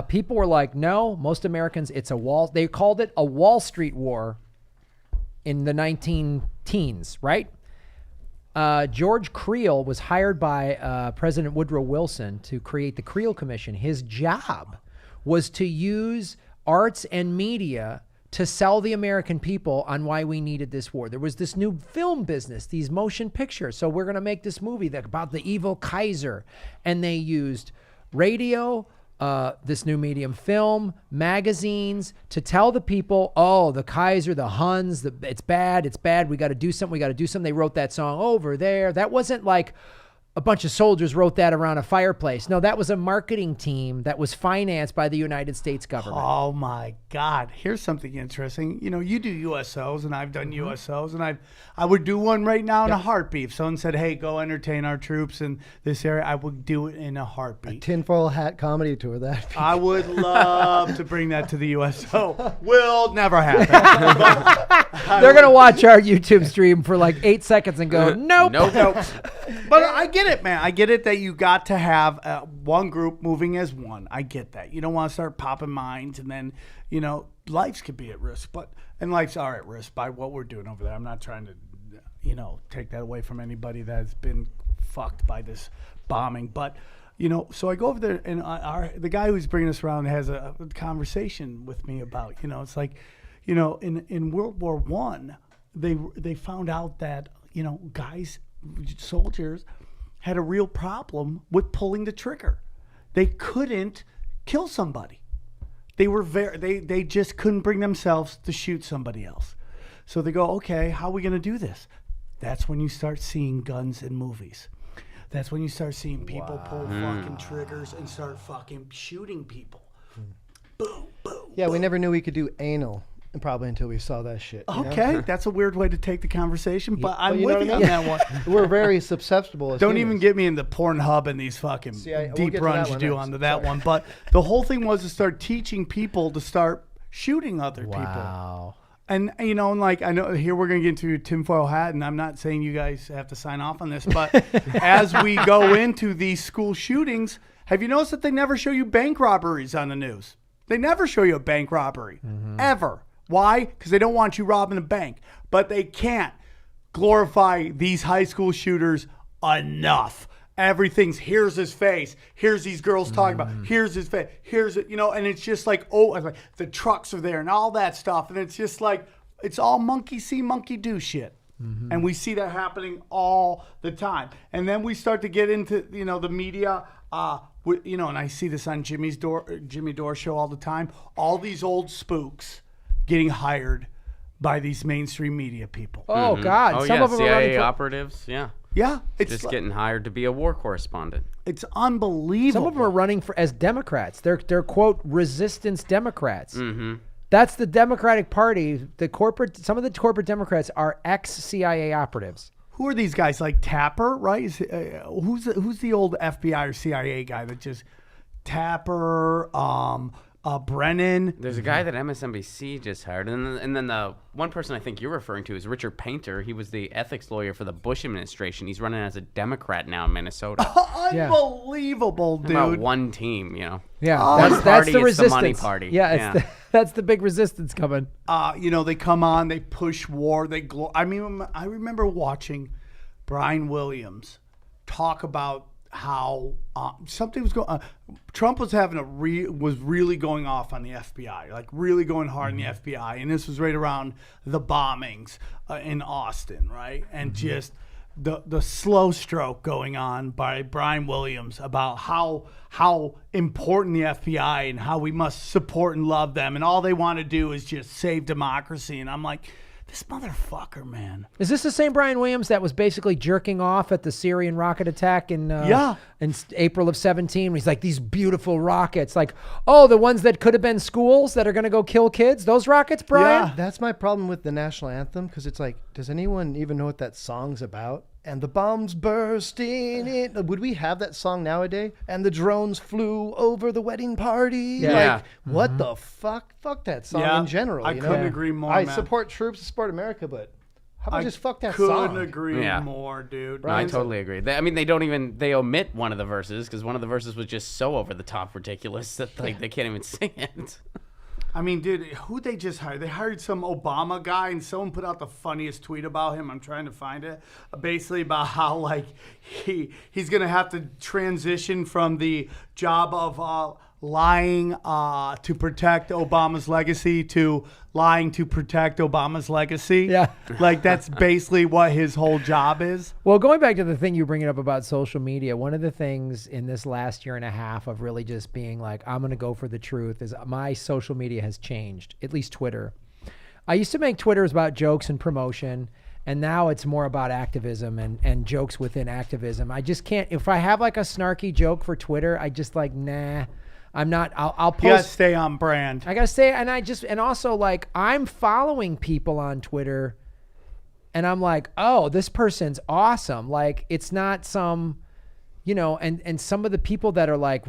People were like, no, most Americans, they called it a Wall Street war in the 19-teens, right? George Creel was hired by President Woodrow Wilson to create the Creel Commission. His job was to use arts and media to sell the American people on why we needed this war. There was this new film business, these motion pictures. So we're going to make this movie about the evil Kaiser. And they used radio, this new medium, film, magazines, to tell the people, oh, the Kaiser, the Huns, it's bad, we got to do something. They wrote that song over there. That wasn't like a bunch of soldiers wrote that around a fireplace. No, that was a marketing team that was financed by the United States government. Oh my God! Here's something interesting. You know, you do USOs, and I've done USOs, and I would do one right now in a heartbeat. If someone said, "Hey, go entertain our troops in this area," I would do it in a heartbeat. Tinfoil hat comedy tour. That I would love to bring that to the USO. Will never happen. They're gonna watch our YouTube stream for like 8 seconds and go, nope. But I get it, man. I get it that you got to have one group moving as one. I get that. You don't want to start popping minds, and then, you know, lives could be at risk. And lives are at risk by what we're doing over there. I'm not trying to, you know, take that away from anybody that's been fucked by this bombing. But, you know, so I go over there, and the guy who's bringing us around has a conversation with me about, you know, it's like, you know, in World War I, they found out that, you know, soldiers had a real problem with pulling the trigger. They couldn't kill somebody. They just couldn't bring themselves to shoot somebody else. So they go, okay, how are we going to do this? That's when you start seeing guns in movies. That's when you start seeing people pull fucking triggers and start fucking shooting people. Boom, boom. Yeah, we never knew we could do anal. And probably until we saw that shit. Okay, that's a weird way to take the conversation, but I'm you know with you what I on mean? that one. We're very susceptible. As Don't humans. even get me in the Pornhub and these fucking we'll deep get to runs that you one do next. onto that Sorry. one. But the whole thing was to start teaching people to start shooting other people. Wow. And, you know, and like, I know here we're going to get into tinfoil hat, and I'm not saying you guys have to sign off on this, but as we go into these school shootings, have you noticed that they never show you bank robberies on the news? They never show you a bank robbery, ever. Why? Because they don't want you robbing a bank. But they can't glorify these high school shooters enough. Everything's, here's his face. Here's these girls talking about. Here's his face. Here's it, you know, and it's just like, oh, like the trucks are there and all that stuff. And it's just like, it's all monkey see, monkey do shit. And we see that happening all the time. And then we start to get into, you know, the media, you know, and I see this on Jimmy Dore show all the time. All these old spooks getting hired by these mainstream media people. Oh God! Oh, Some yeah, of them are running CIA for, operatives. Yeah. Yeah, it's Just getting hired to be a war correspondent. it's unbelievable. Some of them are running for as Democrats. They're quote resistance Democrats. That's the Democratic Party. Some of the corporate Democrats are ex-CIA operatives. Who are these guys? Like Tapper, right? Who's the old FBI or CIA guy that just Tapper? Brennan. There's a guy that MSNBC just hired, and then the one person I think you're referring to is Richard Painter. He was the ethics lawyer for the Bush administration. He's running as a Democrat now in Minnesota. Unbelievable, dude. About one team, you know. Yeah, that's party, the it's the resistance. money party. Yeah, Yeah. That's the big resistance coming. You know, they come on, they push war, I mean, I remember watching Brian Williams talk about how something was going. Trump was having was really going off on the FBI, like really going hard on the FBI, and this was right around the bombings in Austin, right? And just the slow stroke going on by Brian Williams about how important the FBI and how we must support and love them, and all they want to do is just save democracy. And I'm like, this motherfucker, man. Is this the same Brian Williams that was basically jerking off at the Syrian rocket attack in April of 17? He's like, these beautiful rockets. Like, oh, the ones that could have been schools that are going to go kill kids? Those rockets, Brian? Yeah. That's my problem with the national anthem, because it's like, does anyone even know what that song's about? And the bombs bursting in. Would we have that song nowadays? And the drones flew over the wedding party. Yeah. Like, what the fuck? Fuck that song in general. I you couldn't know? agree more, I man. support troops, support America, but how about just fuck that couldn't song? agree Yeah. more, dude. No, I totally agree. I mean, they omit one of the verses because one of the verses was just so over the top ridiculous that like they can't even sing it. I mean, dude, who they just hired? They hired some Obama guy, and someone put out the funniest tweet about him. I'm trying to find it. Basically about how, like, he's going to have to transition from the job of lying to protect Obama's legacy to lying to protect Obama's legacy. Yeah. Like, that's basically what his whole job is. Well, going back to the thing you bringing up about social media, one of the things in this last year and a half of really just being like, I'm going to go for the truth, is my social media has changed, at least Twitter. I used to make Twitters about jokes and promotion, And now it's more about activism and jokes within activism. I just can't. If I have like a snarky joke for Twitter, I just like, nah, I'm not. I'll post. You gotta stay on brand. I gotta stay, and also like I'm following people on Twitter, and I'm like, oh, this person's awesome. Like it's not some, and some of the people that are like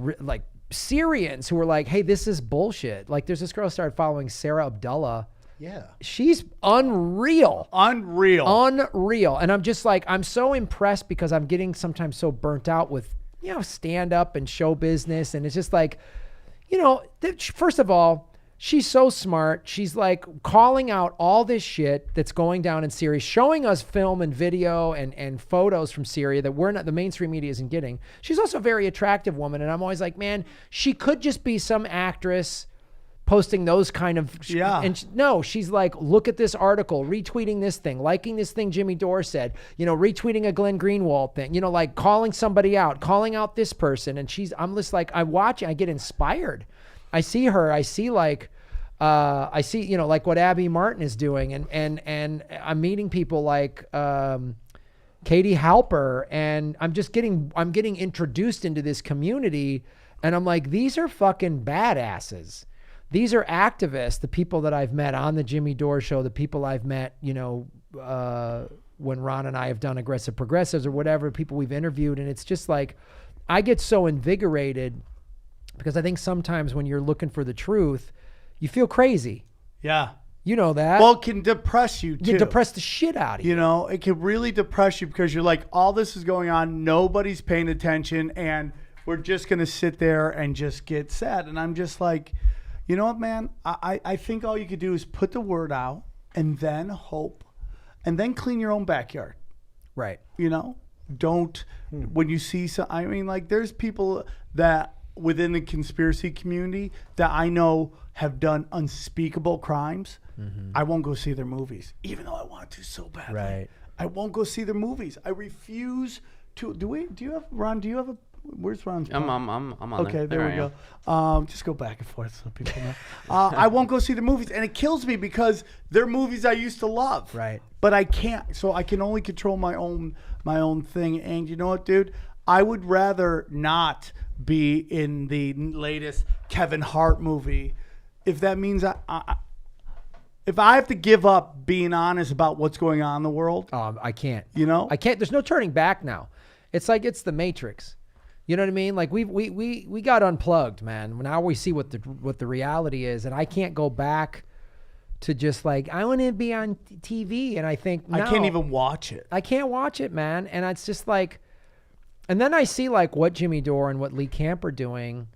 Syrians who are like, hey, this is bullshit. Like there's this girl I started following, Sarah Abdullah. Yeah. She's unreal. Unreal. And I'm just like, I'm so impressed because I'm getting sometimes so burnt out with, stand up and show business. And it's just like, first of all, she's so smart. She's like calling out all this shit that's going down in Syria, showing us film and video and photos from Syria that the mainstream media isn't getting. She's also a very attractive woman. And I'm always like, man, she could just be some actress posting those kind of no, she's like, look at this article, retweeting this thing, liking this thing Jimmy Dore said, retweeting a Glenn Greenwald thing, like calling somebody out, calling out this person. And I'm just like, I watch it, I get inspired. I see her, I see like like what Abby Martin is doing, and I'm meeting people like Katie Halper, and I'm getting introduced into this community, and I'm like, these are fucking badasses. These are activists, the people that I've met on the Jimmy Dore show, the people I've met, when Ron and I have done Aggressive Progressives or whatever, people we've interviewed. And it's just like, I get so invigorated because I think sometimes when you're looking for the truth, you feel crazy. Yeah. You know that. Well, it can depress you too. You depress the shit out of you. It can really depress you because you're like, all this is going on, nobody's paying attention, and we're just going to sit there and just get sad. And I'm just like, you know what, man? I think all you could do is put the word out and then hope and then clean your own backyard. Right. Don't, when you see there's people that within the conspiracy community that I know have done unspeakable crimes. Mm-hmm. I won't go see their movies, even though I want to so badly. Right. I won't go see their movies. I refuse to. Do you have, Ron, do you have where's Ron's I'm on okay, there we I go. Just go back and forth so people know. I won't go see the movies, and it kills me because they're movies I used to love. Right. But I can't, so I can only control my own thing. And you know what, dude? I would rather not be in the latest Kevin Hart movie if that means if I have to give up being honest about what's going on in the world. I can't. I can't. There's no turning back now. It's like it's the Matrix. You know what I mean? Like we got unplugged, man. Now we see what the reality is, and I can't go back to just like, I want to be on TV, and I think no, I can't even watch it. I can't watch it, man. And it's just like, and then I see like what Jimmy Dore and what Lee Camp are doing,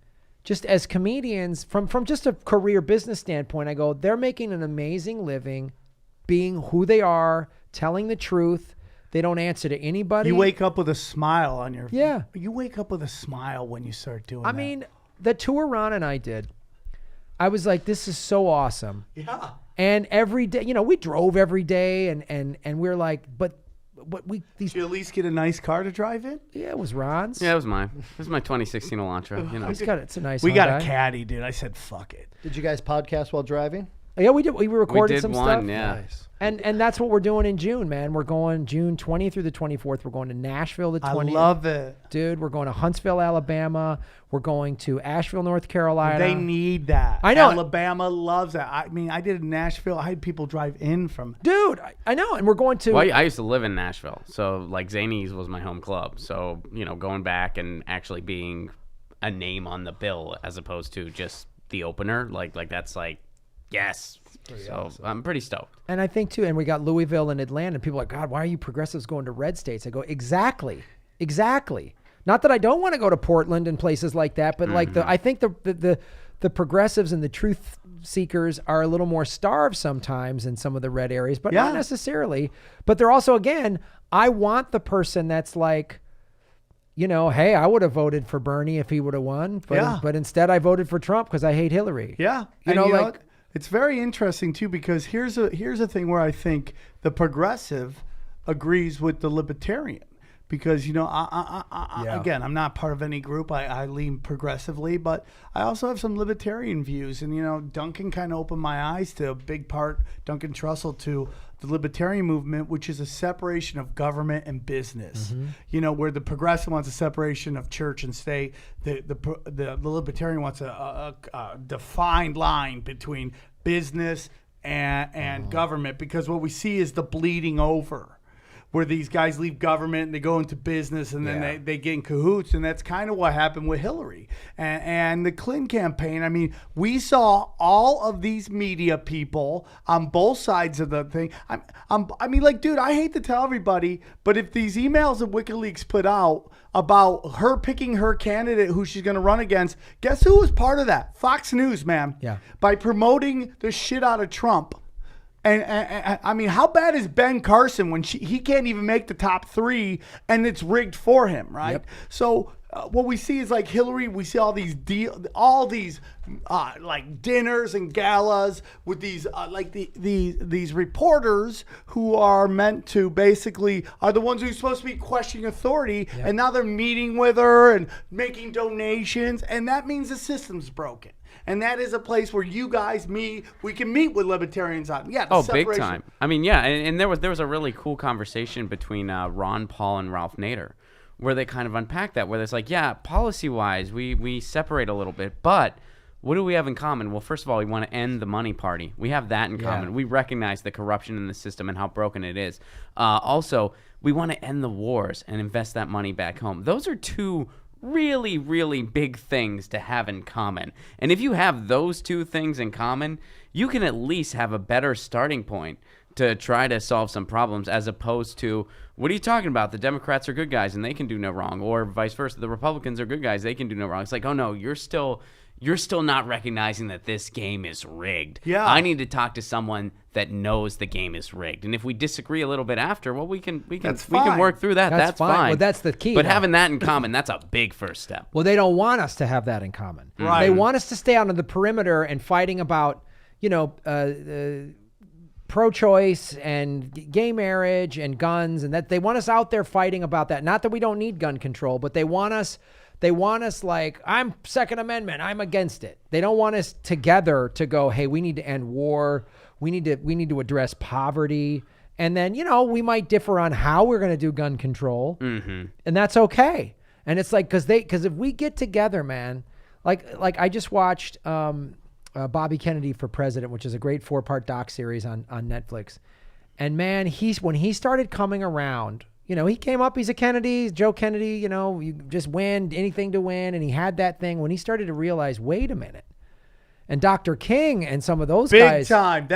just as comedians from just a career business standpoint. I go, they're making an amazing living, being who they are, telling the truth. They don't answer to anybody. You wake up with a smile on your face. Yeah. You wake up with a smile when you start doing that. I mean, the tour Ron and I did, I was like, this is so awesome. Yeah. And every day, we drove every day, and we're like, but did you at least get a nice car to drive in? Yeah, it was Ron's. Yeah, it was mine. It was my 2016 Elantra. It's a nice. We Hyundai. got a caddy, dude. I said, fuck it. Did you guys podcast while driving? Yeah, we did. We recorded some stuff. Yeah. Nice. And that's what we're doing in June, man. We're going June 20th through the 24th. We're going to Nashville the 20th. I love it. Dude, we're going to Huntsville, Alabama. We're going to Asheville, North Carolina. They need that. I know. Alabama loves that. I mean, I did in Nashville. I had people drive in from... Dude, I know. And we're going to... Well, I used to live in Nashville. So, like, Zanies was my home club. So, going back and actually being a name on the bill as opposed to just the opener, like that's like, yes. So awesome. I'm pretty stoked. And I think too, and we got Louisville and Atlanta, and people are like, God, why are you progressives going to red states? I go, exactly. Not that I don't want to go to Portland and places like that, but like I think the progressives and the truth seekers are a little more starved sometimes in some of the red areas, but not necessarily. But they're also, again, I want the person that's like, hey, I would have voted for Bernie if he would have won, but instead I voted for Trump because I hate Hillary. Yeah. You know what? It's very interesting too, because here's a thing where I think the progressive agrees with the libertarian, because again, I'm not part of any group. I lean progressively, but I also have some libertarian views, and Duncan kind of opened my eyes to a big part. Duncan Trussell to the libertarian movement, which is a separation of government and business. Where the progressive wants a separation of church and state, the libertarian wants a defined line between business and government, because what we see is the bleeding over, where these guys leave government and they go into business, and then they get in cahoots. And that's kind of what happened with Hillary and the Clinton campaign. I mean, we saw all of these media people on both sides of the thing. Dude, I hate to tell everybody, but if these emails that WikiLeaks put out about her picking her candidate who she's going to run against, guess who was part of that? Fox News, man. Yeah. By promoting the shit out of Trump. And I mean, how bad is Ben Carson when he can't even make the top 3 and it's rigged for him, right? Yep. So what we see is like Hillary. We see all these like dinners and galas with these these reporters who are meant to basically are the ones who are supposed to be questioning authority, and now they're meeting with her and making donations, and that means the system's broken. And that is a place where you guys, we can meet with libertarians on. Yeah, the big separation. time. I mean, yeah, and there was a really cool conversation between Ron Paul and Ralph Nader, where they kind of unpacked that, where it's like, yeah, policy-wise, we separate a little bit, but what do we have in common? Well, first of all, we want to end the money party. We have that in common. We recognize the corruption in the system and how broken it is. Also, we want to end the wars and invest that money back home. Those are two really, really big things to have in common. And if you have those two things in common, you can at least have a better starting point to try to solve some problems, as opposed to, what are you talking about? The Democrats are good guys and they can do no wrong, or vice versa. The Republicans are good guys, they can do no wrong. It's like, oh no, you're still not recognizing that this game is rigged. Yeah. I need to talk to someone that knows the game is rigged. And if we disagree a little bit after, well, we can work through that. That's fine. Well, that's the key. But though. having that in common, that's a big first step. Well, they don't want us to have that in common. Right. They want us to stay out on the perimeter and fighting about, pro-choice and gay marriage and guns, and that they want us out there fighting about that. Not that we don't need gun control, but they want us like, I'm Second Amendment, I'm against it. They don't want us together to go, hey, we need to end war. We need to address poverty. And then, we might differ on how we're going to do gun control. Mm-hmm. And that's okay. And it's like, because if we get together, man, like I just watched Bobby Kennedy for President, which is a great 4-part doc series on Netflix. And man, when he started coming around, he came up, he's a Kennedy, Joe Kennedy, you just win, anything to win. And he had that thing when he started to realize, wait a minute. And Dr. King and some of those guys. Big time.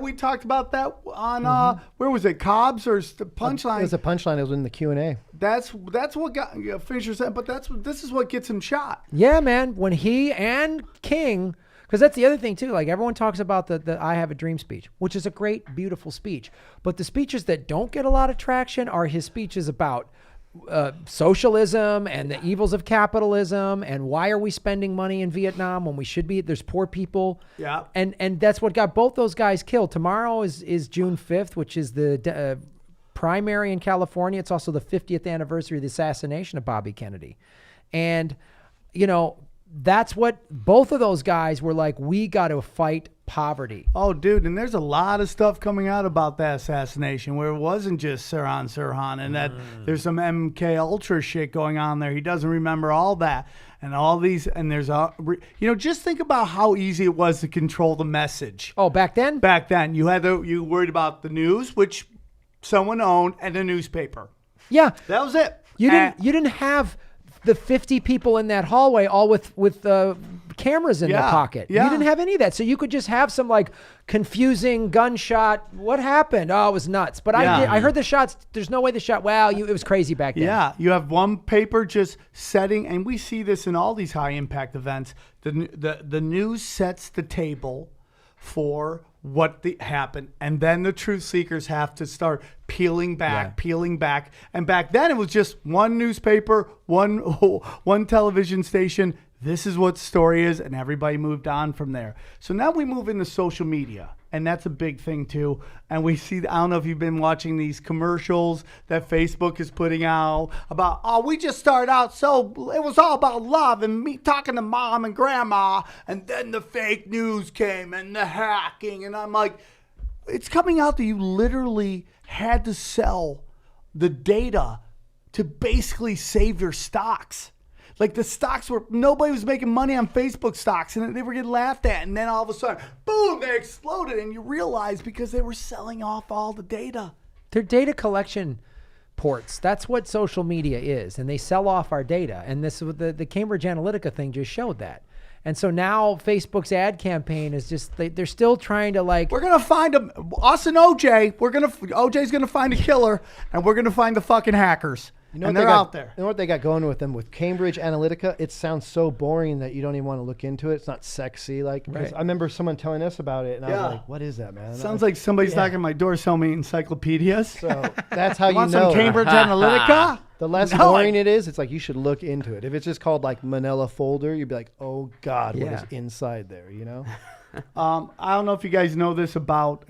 We talked about that on, where was it? Cobb's or Punchline? It was a Punchline. It was in the Q&A. That's what got Fisher said, but this is what gets him shot. Yeah, man. When he and King, because that's the other thing too. Like, everyone talks about the I Have a Dream speech, which is a great, beautiful speech. But the speeches that don't get a lot of traction are his speeches about socialism and the evils of capitalism, and why are we spending money in Vietnam when we should be, there's poor people. Yeah. And that's what got both those guys killed. Tomorrow is June 5th, which is the primary in California. It's also the 50th anniversary of the assassination of Bobby Kennedy. And, that's what both of those guys were like, we got to fight poverty. Oh, dude, and there's a lot of stuff coming out about that assassination where it wasn't just Sirhan, and that there's some MK Ultra shit going on there. He doesn't remember all that. And all these, and there's just think about how easy it was to control the message. Oh, back then? Back then, you worried about the news, which someone owned, and the newspaper. Yeah. That was it. You didn't have the 50 people in that hallway all with cameras in their pocket. Yeah. You didn't have any of that. So you could just have some like confusing gunshot. What happened? Oh, it was nuts. But I heard the shots. There's no way the shot. Well, it was crazy back then. Yeah. You have one paper just setting, and we see this in all these high impact events. The news sets the table for what happened, and then the truth seekers have to start peeling back. And back then it was just one newspaper, one television station. This is what the story is, and everybody moved on from there. So now we move into social media, and that's a big thing too. And we see, I don't know if you've been watching these commercials that Facebook is putting out about, oh, we just started out, so it was all about love and me talking to mom and grandma, and then the fake news came and the hacking, and I'm like, it's coming out that you literally had to sell the data to basically save your stocks. Like the stocks nobody was making money on Facebook stocks and they were getting laughed at. And then all of a sudden, boom, they exploded. And you realize because they were selling off all the data. They're data collection ports. That's what social media is. And they sell off our data. And this the Cambridge Analytica thing just showed that. And so now Facebook's ad campaign is just, they're still trying to like. We're going to find them, us and OJ. OJ's going to find a killer and we're going to find the fucking hackers. You know and what they're they got, out there. You know what they got going with them with Cambridge Analytica? It sounds so boring that you don't even want to look into it. It's not sexy. Like, Right. I remember someone telling us about it, and I Yeah. was like, "What is that, man?" Sounds like somebody's knocking on my door selling me encyclopedias. So that's how you Want know. some Cambridge Analytica? The less No, boring it is, it's like you should look into it. If it's just called like Manila folder, you'd be like, "Oh God, what Yeah. is inside there?" You know? I don't know if you guys know this about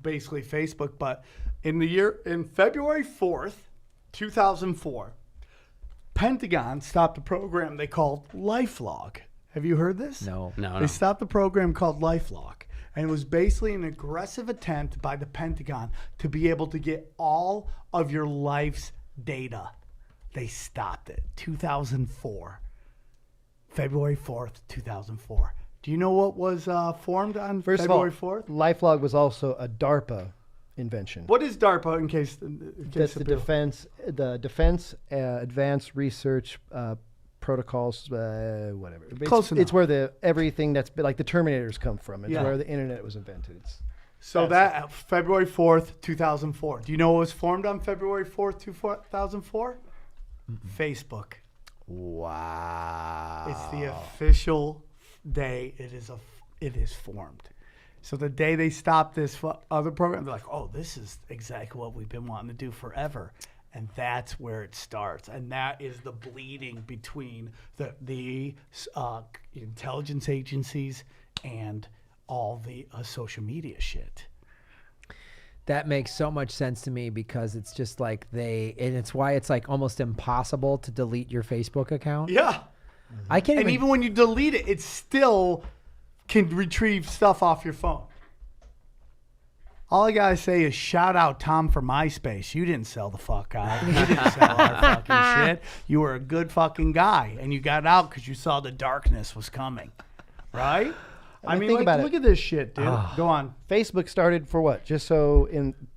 basically Facebook, but in February 4th, 2004, Pentagon stopped a program they called LifeLog. Have you heard this? No. They stopped a program called LifeLog, and it was basically an aggressive attempt by the Pentagon to be able to get all of your life's data. They stopped it. 2004. February 4th, 2004. Do you know what was formed on First February of all, 4th? LifeLog was also a DARPA invention. What is DARPA in case That's the Defense Advanced Research Protocols, whatever. Close It's enough. where everything that's like the Terminators come from. It's Yeah. where the internet was invented. So that February 4th, 2004. Do you know what was formed on February 4th, 2004? Facebook. Wow. It's the official day it is formed. So the day they stopped this other program, they're like, oh, this is exactly what we've been wanting to do forever. And that's where it starts. And that is the bleeding between the intelligence agencies and all the social media shit. That makes so much sense to me because it's just like and it's why it's like almost impossible to delete your Facebook account. Yeah. I can't And even when you delete it, it still can retrieve stuff off your phone. All I gotta say is shout out Tom for MySpace. You didn't sell the fuck out. You didn't sell our fucking shit. You were a good fucking guy, and you got out because you saw the darkness was coming, right? I mean, think about look it. at this shit, dude. Go on. Facebook started for what? Just so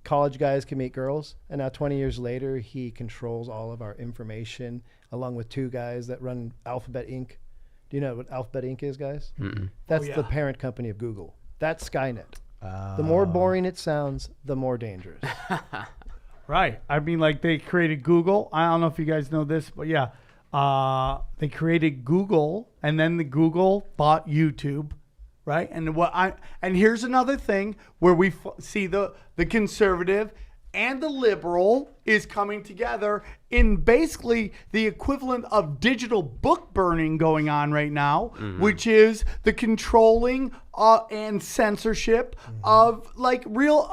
college guys can meet girls. And now 20 years later, he controls all of our information along with two guys that run Alphabet Inc. Do you know what Alphabet Inc. is, guys? Mm-mm. That's the parent company of Google. That's Skynet. The more boring it sounds, the more dangerous. Right. I mean, like they created Google. I don't know if you guys know this, but yeah. They created Google, and then the Google bought YouTube. Right, and here's another thing where we see the conservative and the liberal is coming together in basically the equivalent of digital book burning going on right now, which is the controlling and censorship of like real.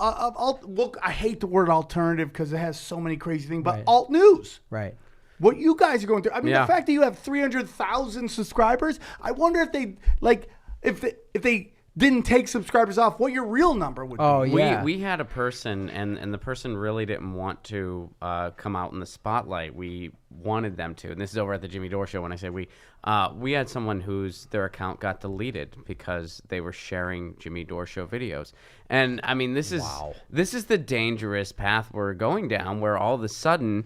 Look, I hate the word alternative because it has so many crazy things, but Right. alt news. Right. What you guys are going through. I mean, Yeah. the fact that you have 300,000 subscribers. I wonder if they like. If they didn't take subscribers off, what your real number would be. Oh, yeah. We had a person, and the person really didn't want to come out in the spotlight. We wanted them to, and this is over at the Jimmy Dore Show. When I say we had someone whose their account got deleted because they were sharing Jimmy Dore Show videos. And I mean, this is the dangerous path we're going down, where all of a sudden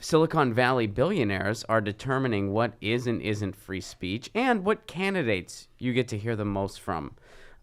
Silicon Valley billionaires are determining what is and isn't free speech and what candidates you get to hear the most from.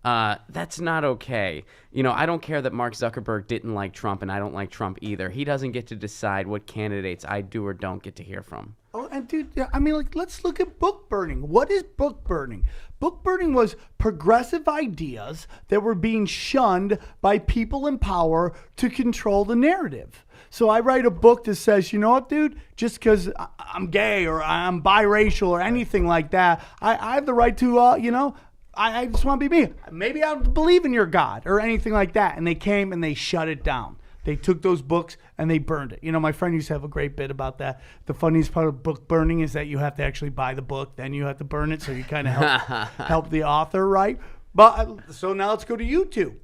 That's not okay. You know, I don't care that Mark Zuckerberg didn't like Trump, and I don't like Trump either. He doesn't get to decide what candidates I do or don't get to hear from. Oh, and dude, I mean, like, let's look at book burning. What is book burning? Book burning was progressive ideas that were being shunned by people in power to control the narrative. So I write a book that says, you know what, dude, just because I'm gay or I'm biracial or anything like that, I have the right to, you know, I just want to be me. Maybe I don't believe in your God or anything like that. And they came and they shut it down. They took those books and they burned it. You know, my friend used to have a great bit about that. The funniest part of book burning is that you have to actually buy the book, then you have to burn it, so you kind of help the author, right? But so now let's go to YouTube.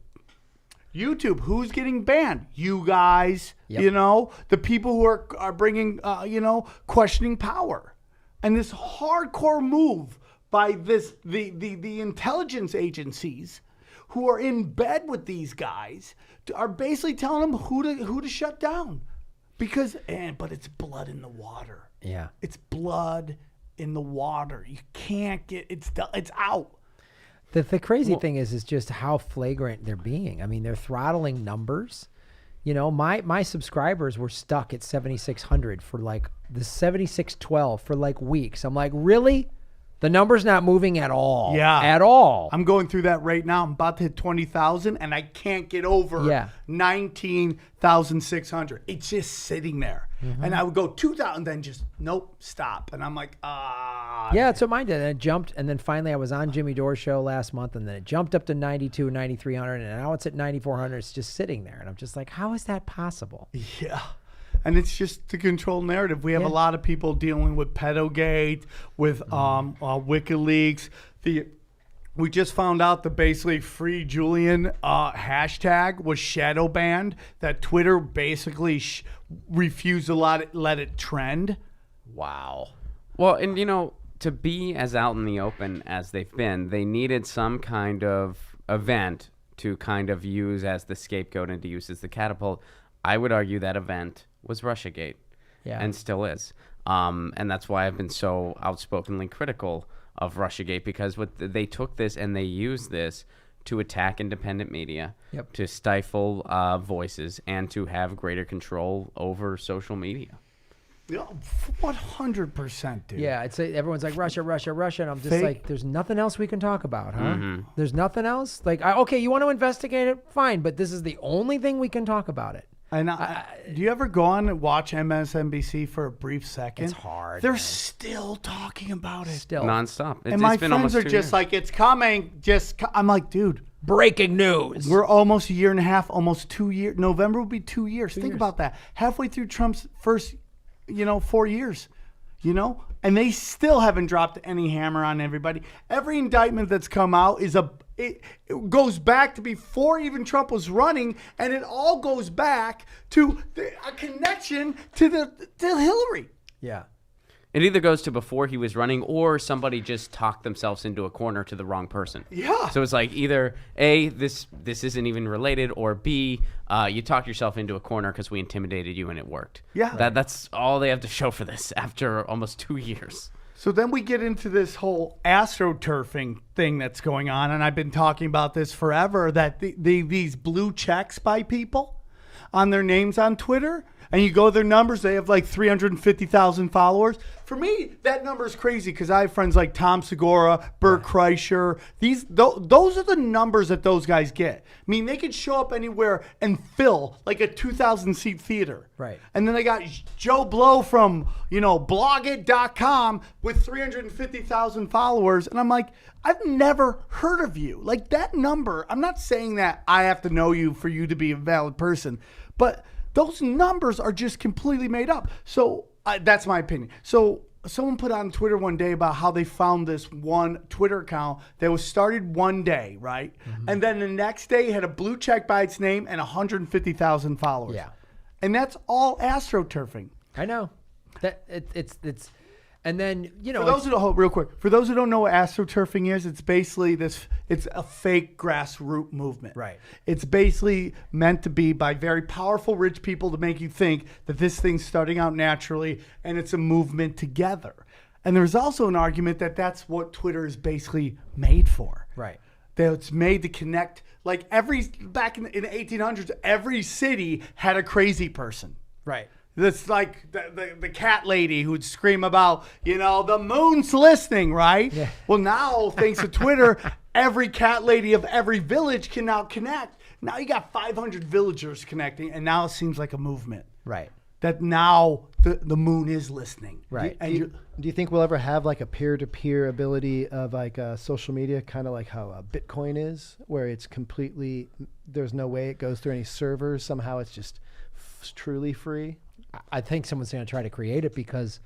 YouTube, who's getting banned? You guys, you know, the people who are bringing, you know, questioning power. And this hardcore move by the intelligence agencies who are in bed with these guys are basically telling them who to shut down, because but it's blood in the water. Yeah, it's blood in the water. You can't get it's out. The crazy thing is just how flagrant they're being. I mean, they're throttling numbers. You know, my subscribers were stuck at 7,600 for like the 7,612 for like weeks. I'm like, really? The number's not moving at all. Yeah. At all. I'm going through that right now. I'm about to hit 20,000 and I can't get over 19,600. It's just sitting there. Mm-hmm. And I would go 2,000, then just, nope, stop. And I'm like, Yeah, that's what mine did. And it jumped. And then finally I was on Jimmy Dore's show last month, and then it jumped up to 92, 9,300. And now it's at 9,400. It's just sitting there. And I'm just like, how is that possible? Yeah. And it's just to control narrative. We have a lot of people dealing with Pedogate, with WikiLeaks. We just found out that basically Free Julian hashtag was shadow banned, that Twitter basically refused to let it trend. Wow. Well, and you know, to be as out in the open as they've been, they needed some kind of event to kind of use as the scapegoat and to use as the catapult. I would argue that event was Russiagate, and still is. And that's why I've been so outspokenly critical of Russiagate, because they took this and they used this to attack independent media, to stifle voices, and to have greater control over social media. Yeah, 100%, dude. Yeah, it's everyone's like Russia, and I'm just like, there's nothing else we can talk about, huh? Mm-hmm. There's nothing else. Like, okay, you want to investigate it, fine, but this is the only thing we can talk about it. And do you ever go on and watch MSNBC for a brief second? It's hard. They're still talking about it. Still. Nonstop. And my friends are just like, it's coming. I'm like, dude. Breaking news. We're almost a year and a half, almost 2 years. November will be 2 years. Think about that. Halfway through Trump's first, 4 years, and they still haven't dropped any hammer on everybody. Every indictment that's come out is it goes back to before even Trump was running, and it all goes back to a connection to Hillary. Yeah. It either goes to before he was running, or somebody just talked themselves into a corner to the wrong person. Yeah. So it's like either A, this isn't even related, or B, you talked yourself into a corner because we intimidated you and it worked. Yeah. That's all they have to show for this after almost 2 years. So then we get into this whole astroturfing thing that's going on, and I've been talking about this forever, that these blue checks by people on their names on Twitter, and you go to their numbers, they have like 350,000 followers. For me, that number is crazy because I have friends like Tom Segura, Bert Kreischer. Those are the numbers that those guys get. I mean, they could show up anywhere and fill like a 2,000-seat theater. Right. And then they got Joe Blow from, blogit.com with 350,000 followers. And I'm like, I've never heard of you. Like, that number, I'm not saying that I have to know you for you to be a valid person, but those numbers are just completely made up. So that's my opinion. So someone put on Twitter one day about how they found this one Twitter account that was started one day, right? Mm-hmm. And then the next day had a blue check by its name and 150,000 followers. Yeah. And that's all astroturfing. I know. That it's and then, for those who don't, real quick, for those who don't know what astroturfing is, it's basically it's a fake grassroots movement. Right. It's basically meant to be by very powerful rich people to make you think that this thing's starting out naturally and it's a movement together. And there's also an argument that that's what Twitter is basically made for. Right. that's made to connect. Like back in the 1800s, every city had a crazy person. Right. That's like the cat lady who'd scream about, the moon's listening, right? Yeah. Well, now, thanks to Twitter, every cat lady of every village can now connect. Now you got 500 villagers connecting, and now it seems like a movement. Right. That now the moon is listening. Right. And Do you think we'll ever have like a peer-to-peer ability of like social media, kind of like how Bitcoin is, where it's completely, there's no way it goes through any servers. Somehow it's just truly free. I think someone's going to try to create it because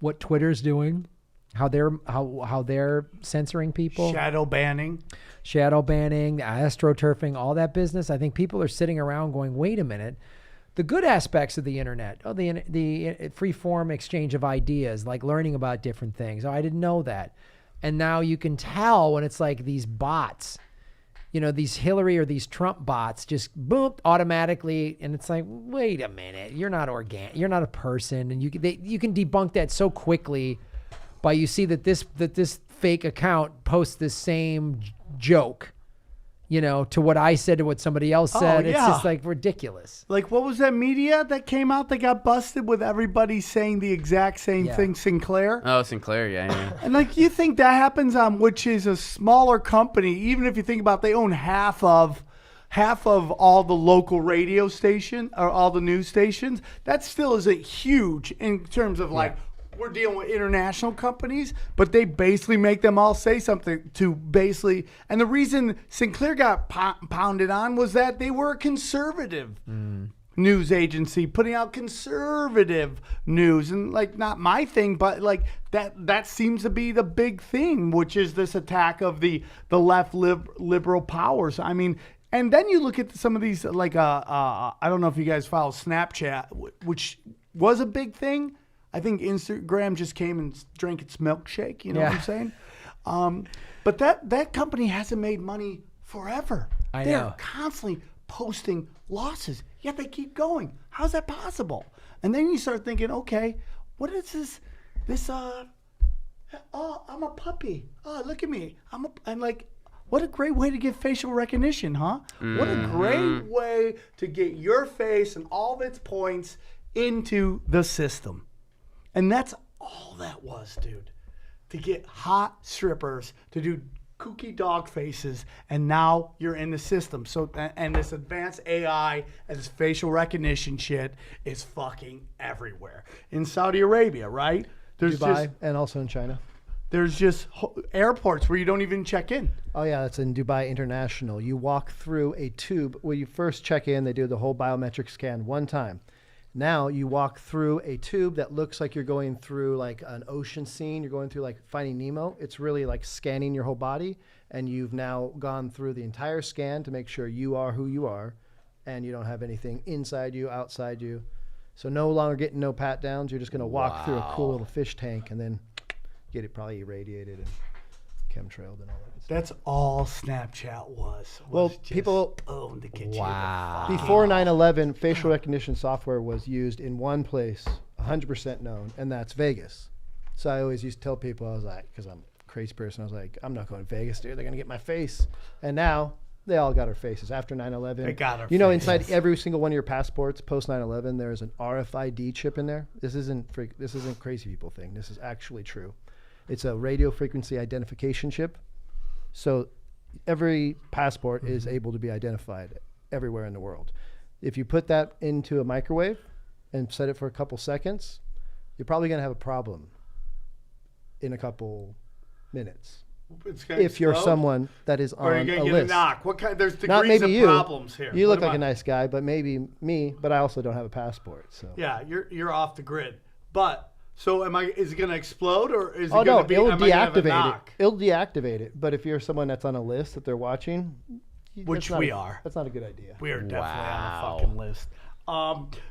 what Twitter's doing, how they're censoring people, shadow banning, astroturfing, all that business. I think people are sitting around going, wait a minute. The good aspects of the internet, the free form exchange of ideas, like learning about different things. Oh, I didn't know that. And now you can tell when it's like these bots, these Hillary or these Trump bots just boom automatically. And it's like, wait a minute, you're not organic. You're not a person. And you can debunk that so quickly by you see that this fake account posts the same joke, to what I said to what somebody else said. It's just like ridiculous. Like, what was that media that came out that got busted with everybody saying the exact same thing? Sinclair? Oh, Sinclair, yeah. And like, you think that happens on, which is a smaller company, even if you think about, they own half of all the local radio station or all the news stations. That still is a huge in terms of like, we're dealing with international companies, but they basically make them all say something to basically. And the reason Sinclair got pounded on was that they were a conservative news agency putting out conservative news. And like, not my thing, but like that seems to be the big thing, which is this attack of the left liberal powers. I mean, and then you look at some of these, like, I don't know if you guys follow Snapchat, which was a big thing. I think Instagram just came and drank its milkshake. You know what I'm saying? But that company hasn't made money forever. They're constantly posting losses, yet they keep going. How's that possible? And then you start thinking, okay, what is this? Oh, I'm a puppy. Oh, look at me. And like, what a great way to get facial recognition, huh? What a great way to get your face and all of its points into the system. And that's all that was, dude. To get hot strippers to do kooky dog faces, and now you're in the system. So, and this advanced AI and this facial recognition shit is fucking everywhere. In Saudi Arabia, right? There's Dubai, and also in China. There's just airports where you don't even check in. Oh, yeah, that's in Dubai International. You walk through a tube. When you first check in, they do the whole biometric scan one time. Now you walk through a tube that looks like you're going through like an ocean scene. You're going through like Finding Nemo. It's really like scanning your whole body. And you've now gone through the entire scan to make sure you are who you are. And you don't have anything inside you, outside you. So no longer getting no pat downs. You're just going to walk through a cool little fish tank and then get it probably irradiated and chemtrailed and all that. That's all Snapchat was Well, just people to get before 9/11, facial recognition software was used in one place, 100% known, and that's Vegas. So I always used to tell people, I was like, because I'm a crazy person, I was like, I'm not going to Vegas, dude. They're going to get my face. And now they all got our faces. After 9/11, they got our you know, faces. inside every single one of your passports post 9/11, there's an RFID chip in there. This isn't crazy people thing. This is actually true. It's a radio frequency identification chip. So every passport is able to be identified everywhere in the world. If you put that into a microwave and set it for a couple seconds, you're probably going to have a problem in a couple minutes. If you're someone that is on a list. Or you're going to get a knock. What kind? There's degrees of problems here. You look like a nice guy, but maybe me, but I also don't have a passport. So yeah, you're off the grid. But so is it going to explode, or is it going to be? It'll deactivate it. It'll deactivate it. But if you're someone that's on a list that they're watching, which we are, that's not a good idea. We are definitely on a fucking list.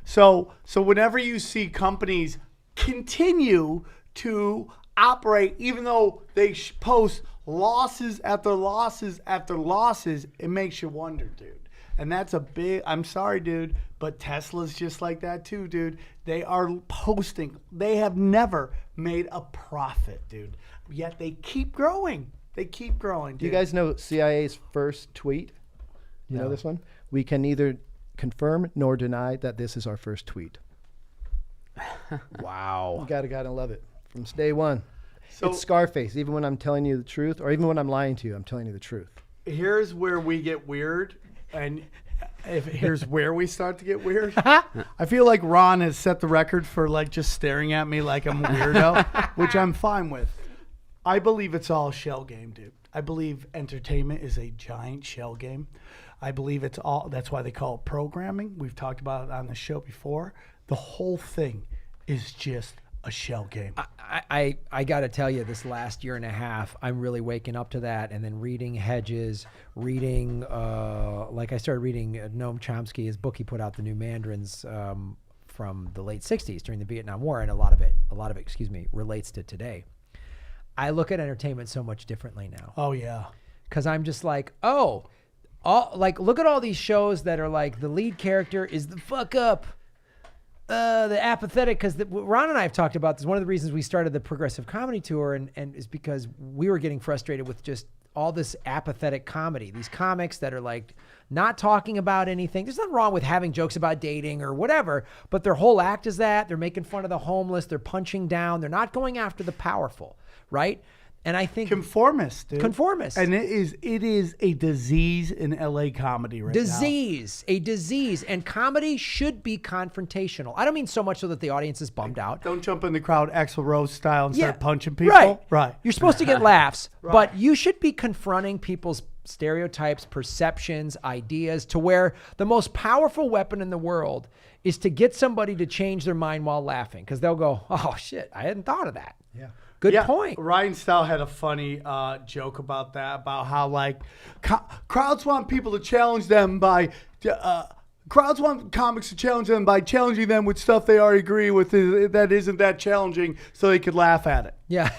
So whenever you see companies continue to operate, even though they post losses after losses after losses, it makes you wonder, dude. And that's a big, I'm sorry, dude, but Tesla's just like that too, dude. They are posting. They have never made a profit, dude. Yet they keep growing. They keep growing. Do you dude. guys know CIA's first tweet? You know this one? We can neither confirm nor deny that this is our first tweet. Wow. You gotta love it from day one. So It's Scarface. Even when I'm telling you the truth, or even when I'm lying to you, I'm telling you the truth. here's where we get weird, and here's where we start to get weird. I feel like Ron has set the record for like just staring at me like I'm a weirdo, which I'm fine with. I believe it's all shell game, dude. I believe entertainment is a giant shell game. I believe it's all. That's why they call it programming. We've talked about it on the show before. The whole thing is just a shell game. I got to tell you, this last year and a half, I'm really waking up to that. And then reading Hedges, like I started reading Noam Chomsky, his book he put out, The New Mandarins, from the late 60s during the Vietnam War. And a lot of it, relates to today. I look at entertainment so much differently now. Oh yeah. Because I'm just like, look at all these shows that are like the lead character is the fuck up. The apathetic, because Ron and I have talked about this. One of the reasons we started the Progressive Comedy Tour and is because we were getting frustrated with just all this apathetic comedy. These comics that are like not talking about anything. There's nothing wrong with having jokes about dating or whatever, but their whole act is that they're making fun of the homeless. They're punching down. They're not going after the powerful, right? And I think Conformist, dude. Conformist. And it is a disease in LA comedy right now. A disease. And comedy should be confrontational. I don't mean so much so that the audience is bummed out. Don't jump in the crowd Axl Rose style and start punching people. Right. You're supposed to get laughs, but you should be confronting people's stereotypes, perceptions, ideas, to where the most powerful weapon in the world is to get somebody to change their mind while laughing, because they'll go, oh shit, I hadn't thought of that. Yeah. Good point. Ryan Style had a funny joke about that, about how like crowds want people to challenge them by crowds want comics to challenge them by challenging them with stuff they already agree with that isn't that challenging, so they could laugh at it. Yeah.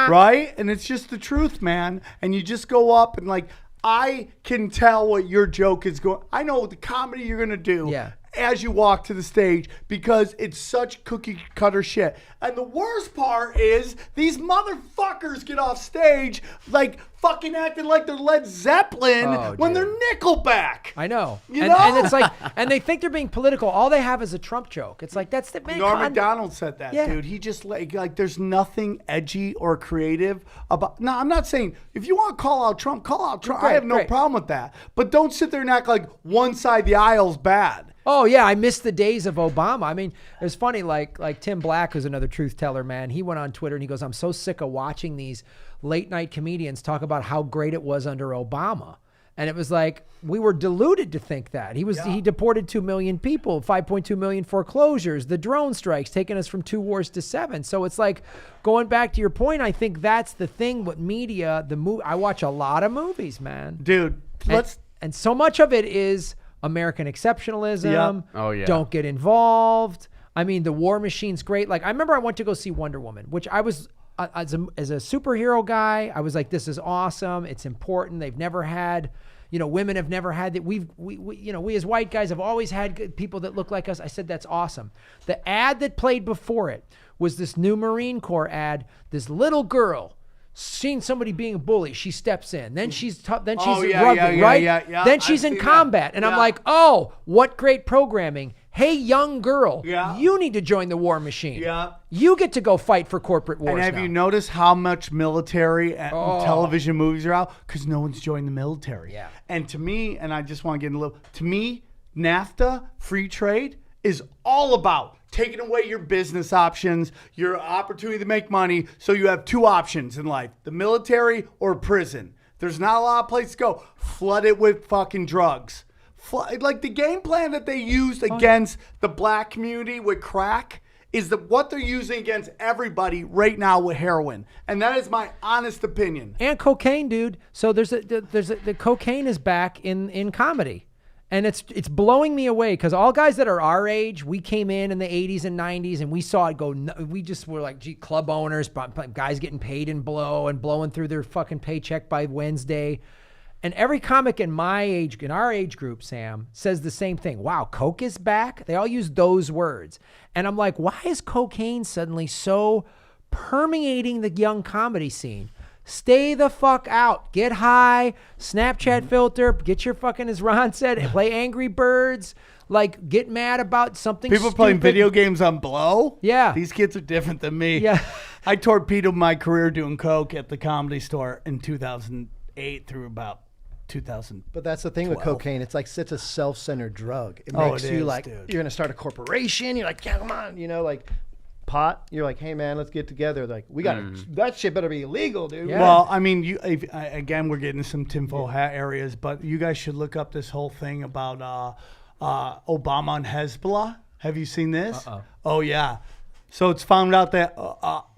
Right? And it's just the truth, man. And you just go up and like, I can tell what your joke is going. I know the comedy you're gonna do. Yeah. As you walk to the stage, because it's such cookie cutter shit. And the worst part is these motherfuckers get off stage like fucking acting like they're Led Zeppelin when they're Nickelback. I know. You and, know? and it's like, and they think they're being political. All they have is a Trump joke. It's like, that's the man. Norm Macdonald said that, Yeah. dude. He just like there's nothing edgy or creative about. No, I'm not saying if you want to call out Trump, call out Trump. I have no problem with that. But don't sit there and act like one side of the aisle's bad. Oh yeah, I miss the days of Obama. I mean, it was funny, like Tim Black, who's another truth teller, man. He went on Twitter and he goes, I'm so sick of watching these late night comedians talk about how great it was under Obama. And it was like, we were deluded to think that. He deported 2 million people, 5.2 million foreclosures, the drone strikes, taking us from 2 wars to 7. So it's like, going back to your point, I think that's the thing with media, I watch a lot of movies, man. Dude, and so much of it is American exceptionalism. Yep. Oh, yeah. Don't get involved. I mean, the war machine's great. Like, I remember I went to go see Wonder Woman, which I was, as a superhero guy, I was like, this is awesome. It's important. They've never had, women have never had that. We as white guys have always had good people that look like us. I said, that's awesome. The ad that played before it was this new Marine Corps ad. This little girl seeing somebody being a bully, she steps in. Then she's tough. Then she's rugged, right? Yeah. Then she's in combat, and I'm like, oh, what great programming! Hey, young girl, you need to join the war machine. Yeah. You get to go fight for corporate wars. And have now. you noticed how much military and television movies are out? Because no one's joined the military. Yeah. And to me, and I just want to get to me, NAFTA, free trade, is all about taking away your business options, your opportunity to make money, so you have 2 options in life, the military or prison. There's not a lot of places to go. Flood it with fucking drugs. Like the game plan that they used against the black community with crack is what they're using against everybody right now with heroin. And that is my honest opinion. And cocaine, dude. So the cocaine is back in comedy. And it's blowing me away, because all guys that are our age, we came in the 80s and 90s and we saw it go. We just were like, gee, club owners, guys getting paid in blow and blowing through their fucking paycheck by Wednesday. And every comic in our age group, Sam, says the same thing. Wow, coke is back? They all use those words. And I'm like, why is cocaine suddenly so permeating the young comedy scene? Stay the fuck out. Get high, Snapchat filter, get your fucking, as Ron said, play Angry Birds. Like, get mad about something People stupid. playing video games on blow? Yeah. These kids are different than me. Yeah. I torpedoed my career doing coke at the Comedy Store in 2008 through about 2000. But that's the thing with cocaine. It's like such a self-centered drug. It Oh, makes it you is, like, dude. you're going to start a corporation. You're like, yeah, come on. You know, like pot. You're like, hey, man, let's get together. Like, we got to, that shit better be illegal, dude. Yeah. Well, I mean, again, we're getting some tinfoil hat areas, but you guys should look up this whole thing about Obama and Hezbollah. Have you seen this? Oh, yeah. So it's found out that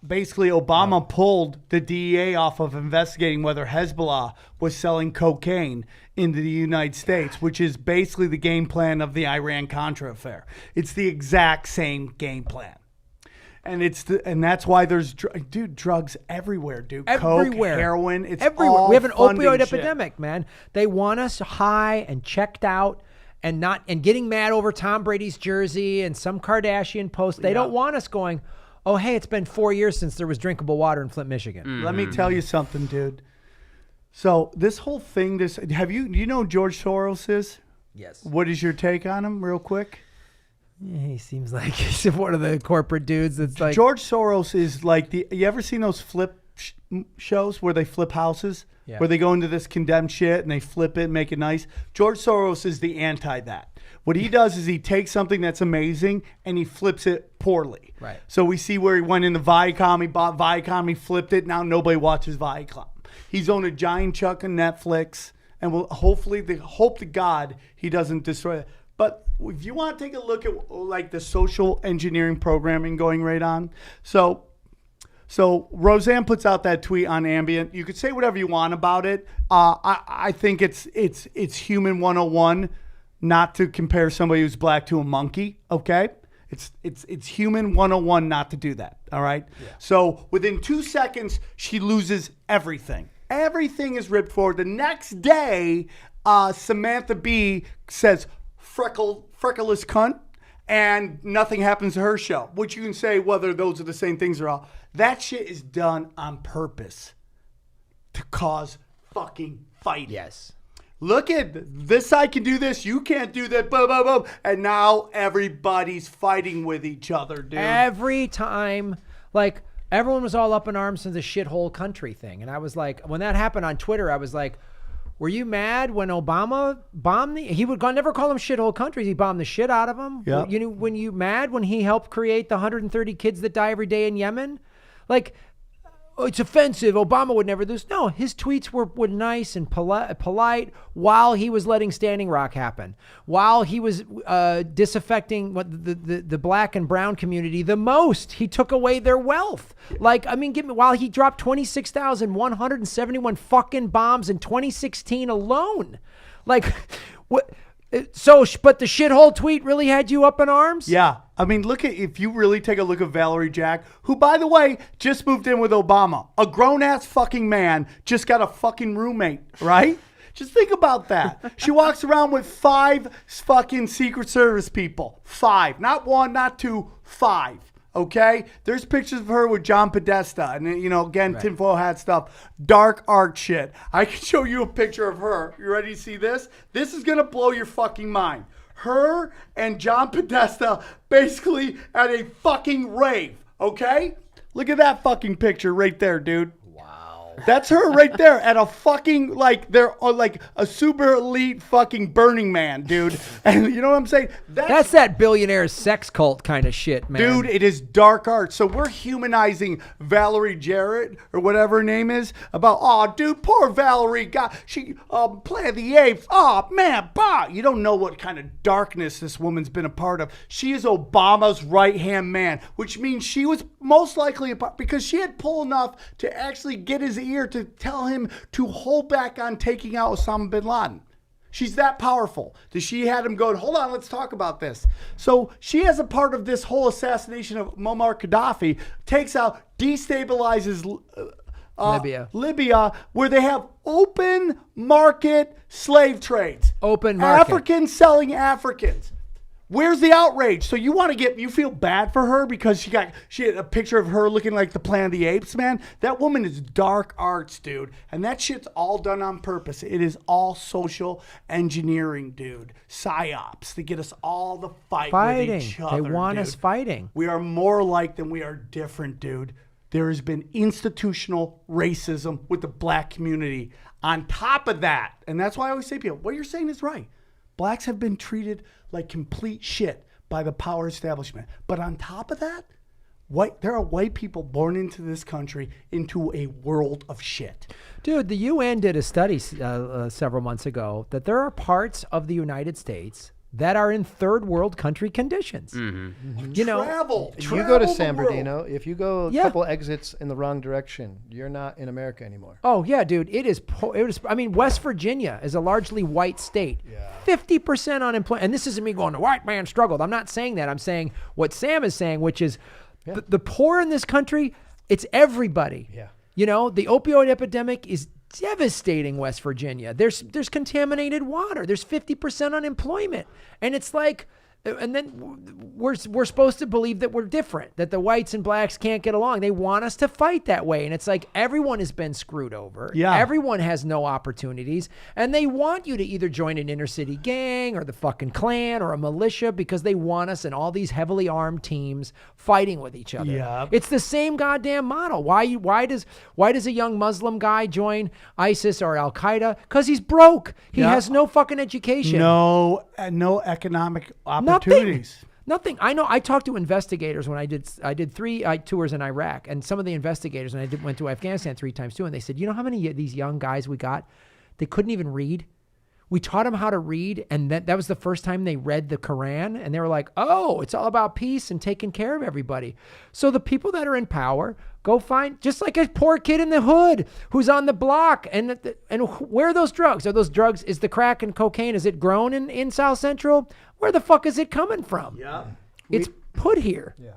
basically Obama pulled the DEA off of investigating whether Hezbollah was selling cocaine into the United States, which is basically the game plan of the Iran-Contra affair. It's the exact same game plan. And and that's why there's drugs everywhere, dude. Everywhere. Coke, heroin, it's everywhere. all We have an funding opioid shit. epidemic, man. They want us high and checked out and getting mad over Tom Brady's jersey and some Kardashian post. They don't want us going, oh, hey, it's been 4 years since there was drinkable water in Flint, Michigan. Let me tell you something, dude. So this whole thing, do you know who George Soros is? Yes. What is your take on him, real quick? Yeah, he seems like he's one of the corporate dudes that's like. George Soros is like you ever seen those flip shows where they flip houses? Yeah. Where they go into this condemned shit and they flip it and make it nice? George Soros is the anti that. What he does is he takes something that's amazing and he flips it poorly. Right. So we see where he went into Viacom, he bought Viacom, he flipped it. Now nobody watches Viacom. He's owned a giant chunk of Netflix, and hope to God he doesn't destroy it. But if you want to take a look at like the social engineering programming going right on, so Roseanne puts out that tweet on Ambient. You could say whatever you want about it. I think it's human 101 not to compare somebody who's black to a monkey. Okay, it's human 101 not to do that. All right. Yeah. So within 2 seconds, she loses everything. Everything is ripped forward. The next day, Samantha Bee says freckleless cunt, and nothing happens to her show. Which you can say whether those are the same things or all. That shit is done on purpose to cause fucking fighting. Yes. Look at this side can do this, you can't do that, boom, boom, boom. And now everybody's fighting with each other, dude. Every time, like, everyone was all up in arms in the shithole country thing. And I was like, when that happened on Twitter, I was like, were you mad when Obama bombed he would never call them shithole countries. He bombed the shit out of them. Yeah. You know, when you mad when he helped create the 130 kids that die every day in Yemen? Like, oh, it's offensive. Obama would never do this. No, his tweets were nice and polite while he was letting Standing Rock happen, while he was disaffecting the black and brown community the most. He took away their wealth. Like, I mean, while he dropped 26,171 fucking bombs in 2016 alone. Like, what? So, but the shithole tweet really had you up in arms? Yeah. I mean, if you really take a look at Valerie Jack, who, by the way, just moved in with Obama. A grown-ass fucking man just got a fucking roommate, right? Just think about that. She walks around with 5 fucking Secret Service people. 5. Not 1, not 2, 5. Okay? There's pictures of her with John Podesta. And, you know, again, right. Tinfoil hat stuff. Dark art shit. I can show you a picture of her. You ready to see this? This is going to blow your fucking mind. Her and John Podesta basically at a fucking rave. Okay? Look at that fucking picture right there, dude. That's her right there at a fucking, like, they're like a super elite fucking Burning Man, dude. And you know what I'm saying? That's that billionaire sex cult kind of shit, man. Dude, it is dark art. So we're humanizing Valerie Jarrett or whatever her name is about, oh, dude, poor Valerie she played the apes. Oh, man, bah. You don't know what kind of darkness this woman's been a part of. She is Obama's right-hand man, which means she was most likely a part, because she had pull enough to actually get his ear to tell him to hold back on taking out Osama bin Laden. She's that powerful. She had him go, hold on, let's talk about this. So she has a part of this whole assassination of Muammar Gaddafi, takes out, destabilizes Libya, where they have open market slave trades. Open market. Africans selling Africans. Where's the outrage? So you feel bad for her because she had a picture of her looking like the Planet of the Apes, man? That woman is dark arts, dude. And that shit's all done on purpose. It is all social engineering, dude. Psyops to get us all to fight with each other. They want dude. us fighting. We are more alike than we are different, dude. There has been institutional racism with the black community. On top of that, and that's why I always say to people, what you're saying is right. Blacks have been treated like complete shit by the power establishment. But on top of that, there are white people born into this country into a world of shit. Dude, the UN did a study several months ago that there are parts of the United States that are in third world country conditions. You know, Travel You go to the San world. Bernardino, if you go a couple exits in the wrong direction, you're not in America anymore. Oh yeah, dude, it is. I mean, West Virginia is a largely white state. 50% unemployment, and this isn't me going, the white man struggled. I'm not saying that. I'm saying what Sam is saying, which is the poor in this country. It's everybody. Yeah. You know, the opioid epidemic is devastating West Virginia. There's contaminated water. There's 50% unemployment, and it's like. And then we're supposed to believe that we're different, that the whites and blacks can't get along. They want us to fight that way. And it's like everyone has been screwed over. Yeah. Everyone has no opportunities. And they want you to either join an inner city gang or the fucking Klan or a militia because they want us in all these heavily armed teams fighting with each other. Yep. It's the same goddamn model. Why does a young Muslim guy join ISIS or Al Qaeda? Because he's broke. He has no fucking education. No economic opportunities. Nothing. I know. I talked to investigators when I did 3 tours in Iraq, and some of the investigators, and went to Afghanistan 3 times too, and they said, you know how many of these young guys we got? They couldn't even read. We taught them how to read, and that was the first time they read the Quran, and they were like, oh, it's all about peace and taking care of everybody. So the people that are in power go find, just like a poor kid in the hood who's on the block, and where are those drugs? Are those drugs, is the crack and cocaine, is it grown in South Central? Where the fuck is it coming from? Yeah. It's put here. Yeah.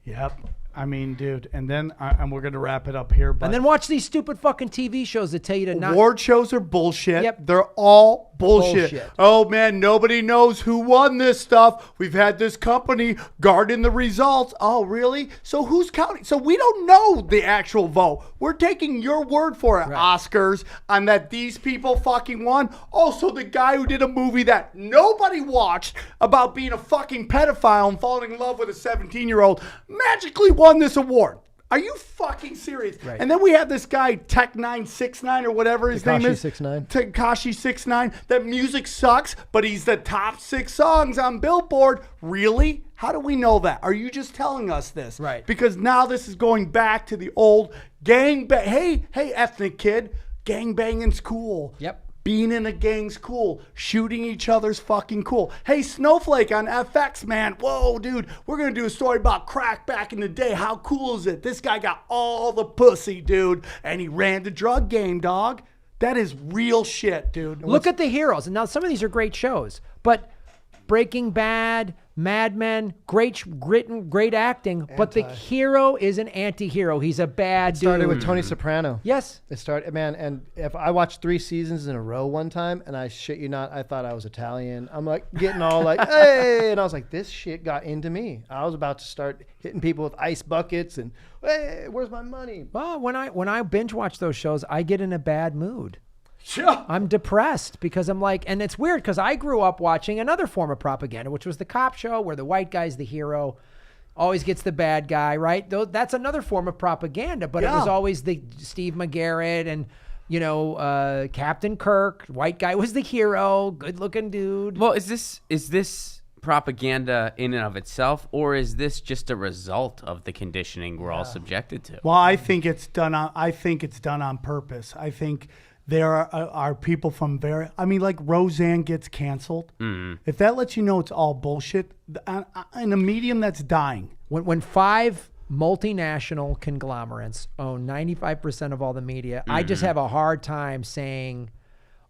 Yep. I mean, dude, and then and we're gonna wrap it up here. But And then watch these stupid fucking TV shows that tell you to not. award shows are bullshit. Yep. They're all bullshit. Bullshit. Oh man, nobody knows who won this stuff. We've had this company guarding the results. Oh, really? So who's counting? So we don't know the actual vote. We're taking your word for it, Oscars, on that these people fucking won. Also, the guy who did a movie that nobody watched about being a fucking pedophile and falling in love with a 17-year-old magically won this award. Are you fucking serious? Right. And then we have this guy, Tech969 or whatever his name is. Tekashi 6ix9ine. That music sucks, but he's the top 6 songs on Billboard. Really? How do we know that? Are you just telling us this? Right. Because now this is going back to the old gangbang. Hey, ethnic kid, gangbanging's cool. Yep. Being in a gang's cool. Shooting each other's fucking cool. Hey, Snowflake on FX, man. Whoa, dude. We're going to do a story about crack back in the day. How cool is it? This guy got all the pussy, dude. And he ran the drug game, dog. That is real shit, dude. Look at the heroes. And now some of these are great shows, but Breaking Bad, Mad Men, great acting, but the hero is an anti-hero. He's a bad dude. Started with Tony Soprano. Yes. It started, man, and if I watched 3 seasons in a row one time, and I shit you not, I thought I was Italian. I'm like getting all like, hey, and I was like, this shit got into me. I was about to start hitting people with ice buckets and, hey, where's my money? Well, when I binge watch those shows, I get in a bad mood. Yeah. I'm depressed because I'm like, and it's weird because I grew up watching another form of propaganda, which was the cop show where the white guy's the hero, always gets the bad guy, right? That's another form of propaganda, but it was always the Steve McGarrett and, you know, Captain Kirk. White guy was the hero, good looking dude. Well, is this propaganda in and of itself, or is this just a result of the conditioning we're all subjected to? Well, I think it's done on purpose. I think there are people from like Roseanne gets canceled. If that lets you know it's all bullshit, in a medium that's dying. When 5 multinational conglomerates own 95% of all the media, I just have a hard time saying,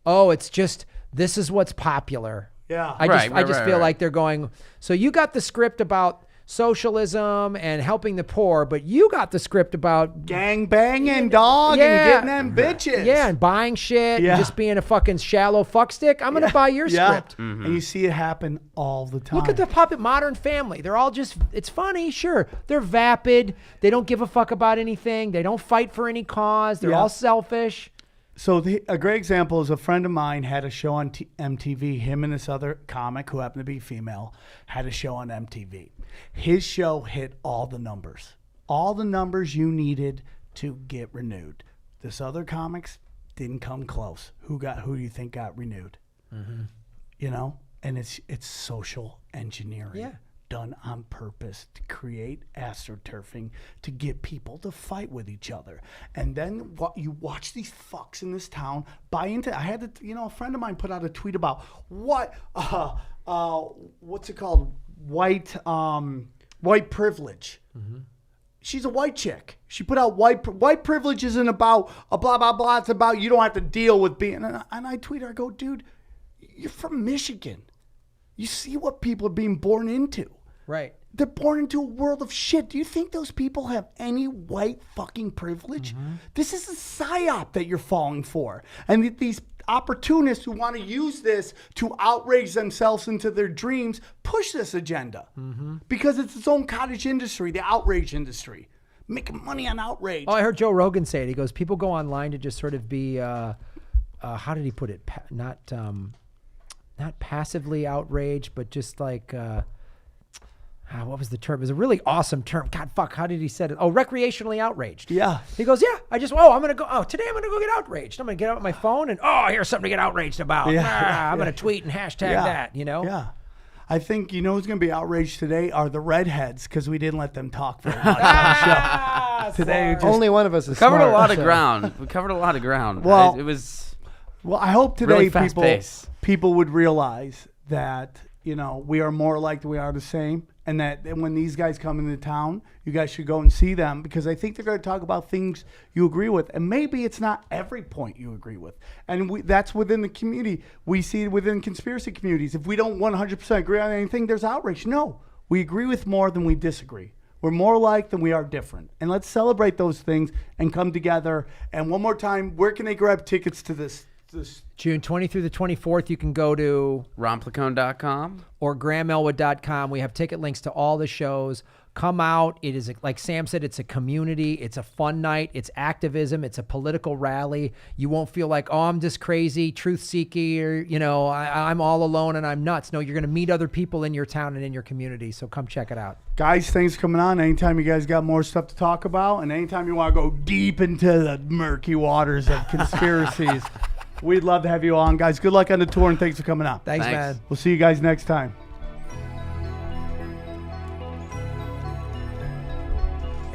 oh, it's just, this is what's popular. Yeah. I just feel like they're going, so you got the script about socialism and helping the poor, but you got the script about gang banging, dog, Yeah. and getting them bitches. yeah, and buying shit, Yeah. and just being a fucking shallow fuckstick. I'm gonna buy your script. And you see it happen all the time. Look at the puppet Modern Family. They're all just, it's funny, sure. They're vapid. They don't give a fuck about anything. They don't fight for any cause. They're Yeah. all selfish. So a great example is a friend of mine had a show on MTV. Him and this other comic who happened to be female had a show on MTV. His show hit all the numbers you needed to get renewed. This other comics didn't come close. Who do you think got renewed? You know, and it's social engineering. Yeah. Done on purpose to create astroturfing to get people to fight with each other. And then what you watch these fucks in this town buy into. I had to, a friend of mine put out a tweet about what's it called? White privilege. She's a white chick. She put out white privilege isn't about a blah blah blah. It's about you don't have to deal with being. And I tweet her. I go, dude, you're from Michigan. You see what people are being born into. Right. They're born into a world of shit. Do you think those people have any white fucking privilege? This is a psyop that you're falling for. And these opportunists who want to use this to outrage themselves into their dreams push this agenda. Because it's its own cottage industry, the outrage industry. Making money on outrage. Oh, I heard Joe Rogan say it. He goes, people go online to just sort of be, how did he put it? Not passively outraged, but just like, what was the term? It was a really awesome term. God, fuck, how did he say it? Oh, recreationally outraged. Yeah. He goes, today I'm going to go get outraged. I'm going to get out my phone and, here's something to get outraged about. I'm going to tweet and hashtag that, Yeah. I think, who's going to be outraged today are the redheads because we didn't let them talk very much on the show. Today, Only one of us is Covered a smart, lot of so- ground. We covered a lot of ground. Well- it was Well, I hope today really fast pace. people would realize that, we are more alike than we are the same. And that when these guys come into town, you guys should go and see them because I think they're going to talk about things you agree with. And maybe it's not every point you agree with. And that's within the community. We see it within conspiracy communities. If we don't 100% agree on anything, there's outrage. No, we agree with more than we disagree. We're more alike than we are different. And let's celebrate those things and come together. And one more time, where can they grab tickets to this? June 20th through the 24th, you can go to RonPlacone.com or GrahamElwood.com. We have ticket links to all the shows. Come out. It is, like Sam said, it's a community. It's a fun night. It's activism. It's a political rally. You won't feel like, I'm just crazy, truth-seeking, or, I'm all alone and I'm nuts. No, you're going to meet other people in your town and in your community, so come check it out. Guys, thanks for coming on. Anytime you guys got more stuff to talk about and anytime you want to go deep into the murky waters of conspiracies, we'd love to have you on. Guys, good luck on the tour and thanks for coming on. Thanks, Thanks. man. We'll see you guys next time.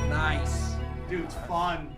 Nice. Dude, it's fun.